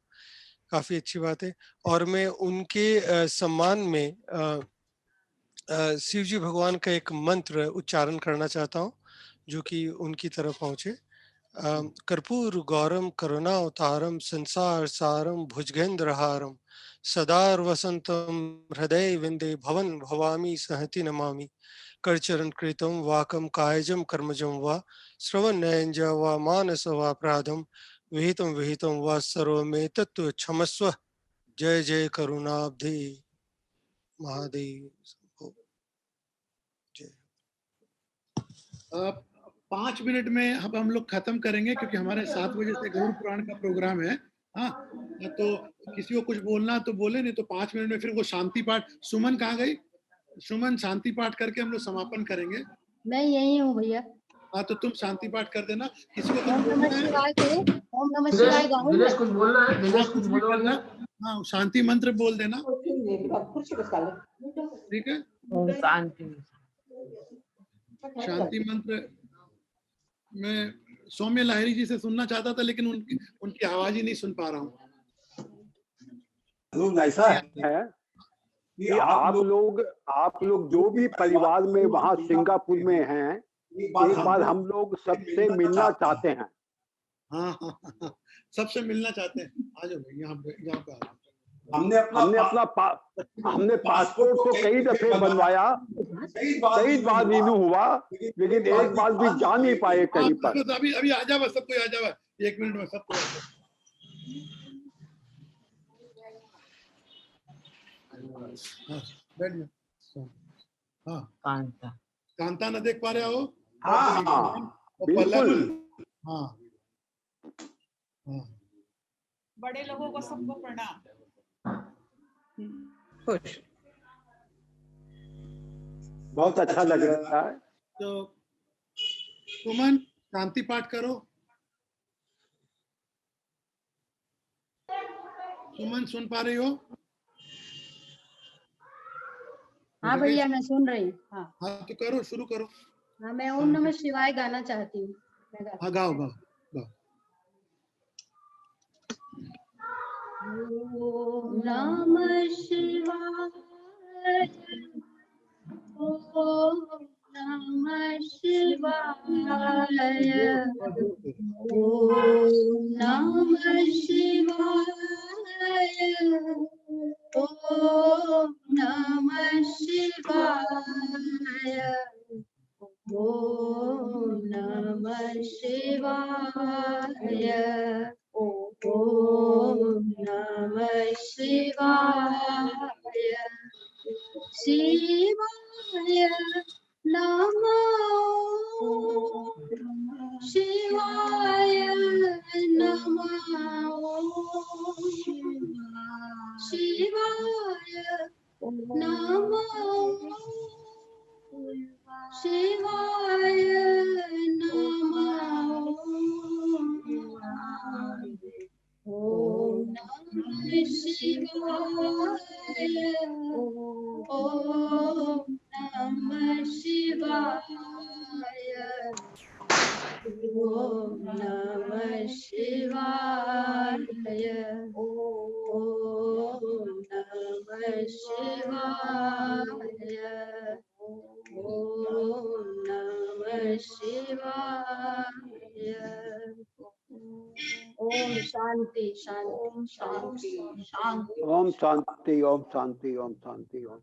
काफी अच्छी बात है। और मैं उनके सम्मान में शिव जी भगवान का एक मंत्र उच्चारण करना चाहता हूँ, जो कि उनकी तरफ पहुंचे। कर्पूर गौरम करुणावतारम संसार सारम भुजगेंद्रहारम सदार वसंतम हृदय विंदे भवन भवामी सहति नमामि करचरण कृतम वाकम कायजम कर्मजम वा श्रवण नयंज वा मानस वापराधम विहितम विहितम वा सर्व में तत्व क्षमस्व। जय जय करुणाब्धे महादेव। जय। 5 मिनट में अब हम लोग खत्म करेंगे, क्योंकि हमारे 7 बजे से गरुड़ पुराण का प्रोग्राम है। हाँ, तो किसी को कुछ बोलना तो बोले, नहीं तो 5 मिनट में फिर वो शांति पाठ। सुमन कहाँ गई? सुमन शांति पाठ करके हम लोग समापन करेंगे। मैं यही हूँ भैया। हाँ, तो तुम शांति पाठ कर देना। किसी को कुछ ओम नमः बोलना है? शिवाय करो। ओम नमः शिवाय गाऊं दिनेश मैं? कुछ बोलना है, हाँ, दिनेश कुछ कुछ भी बोलोगे? करना। हाँ, शांति मंत्र बोल देना। ठीक है, ओम शांति। शांति मंत्र मैं सौम्य लाहिरी जी से सुनना चाहता था, लेकिन उनकी आवाज ही नहीं सुन पा रहा हूँ। ऐसा है कि आप लोग जो भी परिवार में वहाँ सिंगापुर में हैं, एक बार हम लोग सबसे मिलना चाहते हैं। हाँ हाँ हाँ, सबसे मिलना चाहते हैं। आ जाओ भाई, यहाँ पे आ जाओ। हमने पासपोर्ट तो कई दफे बनवाया, कई बार रिन्यू हुआ, लेकिन एक बार भी जा नहीं पाए कहीं पर। तो अभी आ जाओ, सब कोई आ जाओ 1 मिनट में, सब कोई आ जाओ। हाँ, बैठ जाओ। हाँ, कांता न देख पा रहे हो? बिल्कुल। हाँ हाँ, बड़े लोगों को सबको प्रणाम। खुश। बहुत अच्छा लग रहा है। तो सुमन शांति पाठ करो। सुमन सुन पा रही हो? हाँ भैया मैं सुन रही हूँ। हाँ हाँ, तो करो, शुरू करो। हाँ, मैं ओम नमः शिवाय गाना चाहती हूँ। हाँ, गाओ गाओ गाओ। ओम नमः शिवाय, ओम नमः शिवाय, ओम नमः शिवाय, ओम नमः शिवाय, ओम नमः शिवाय, ओम नमः शिवाय, शिवाय नमः, शिवाय नमः, शिवाय नमः, शिवाय नमः, ओम नमः शिवाय। ओम शांति शांति शांति शांति। ओम शांति ओम शांति ओम शांति ओम।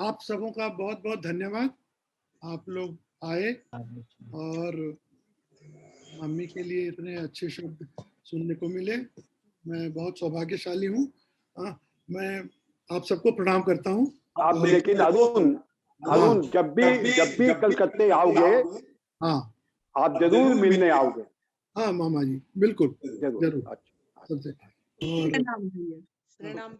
आप सबों का बहुत बहुत धन्यवाद। आप लोग आए और मम्मी के लिए इतने अच्छे शब्द सुनने को मिले। मैं बहुत सौभाग्यशाली हूँ। मैं आप सबको प्रणाम करता हूँ। आप लेकिन अरुण जब भी कलकत्ते आओगे, हाँ, आप जरूर मिलने आओगे। हाँ मामा जी, बिल्कुल जरूर। सबसे। और प्रणाम।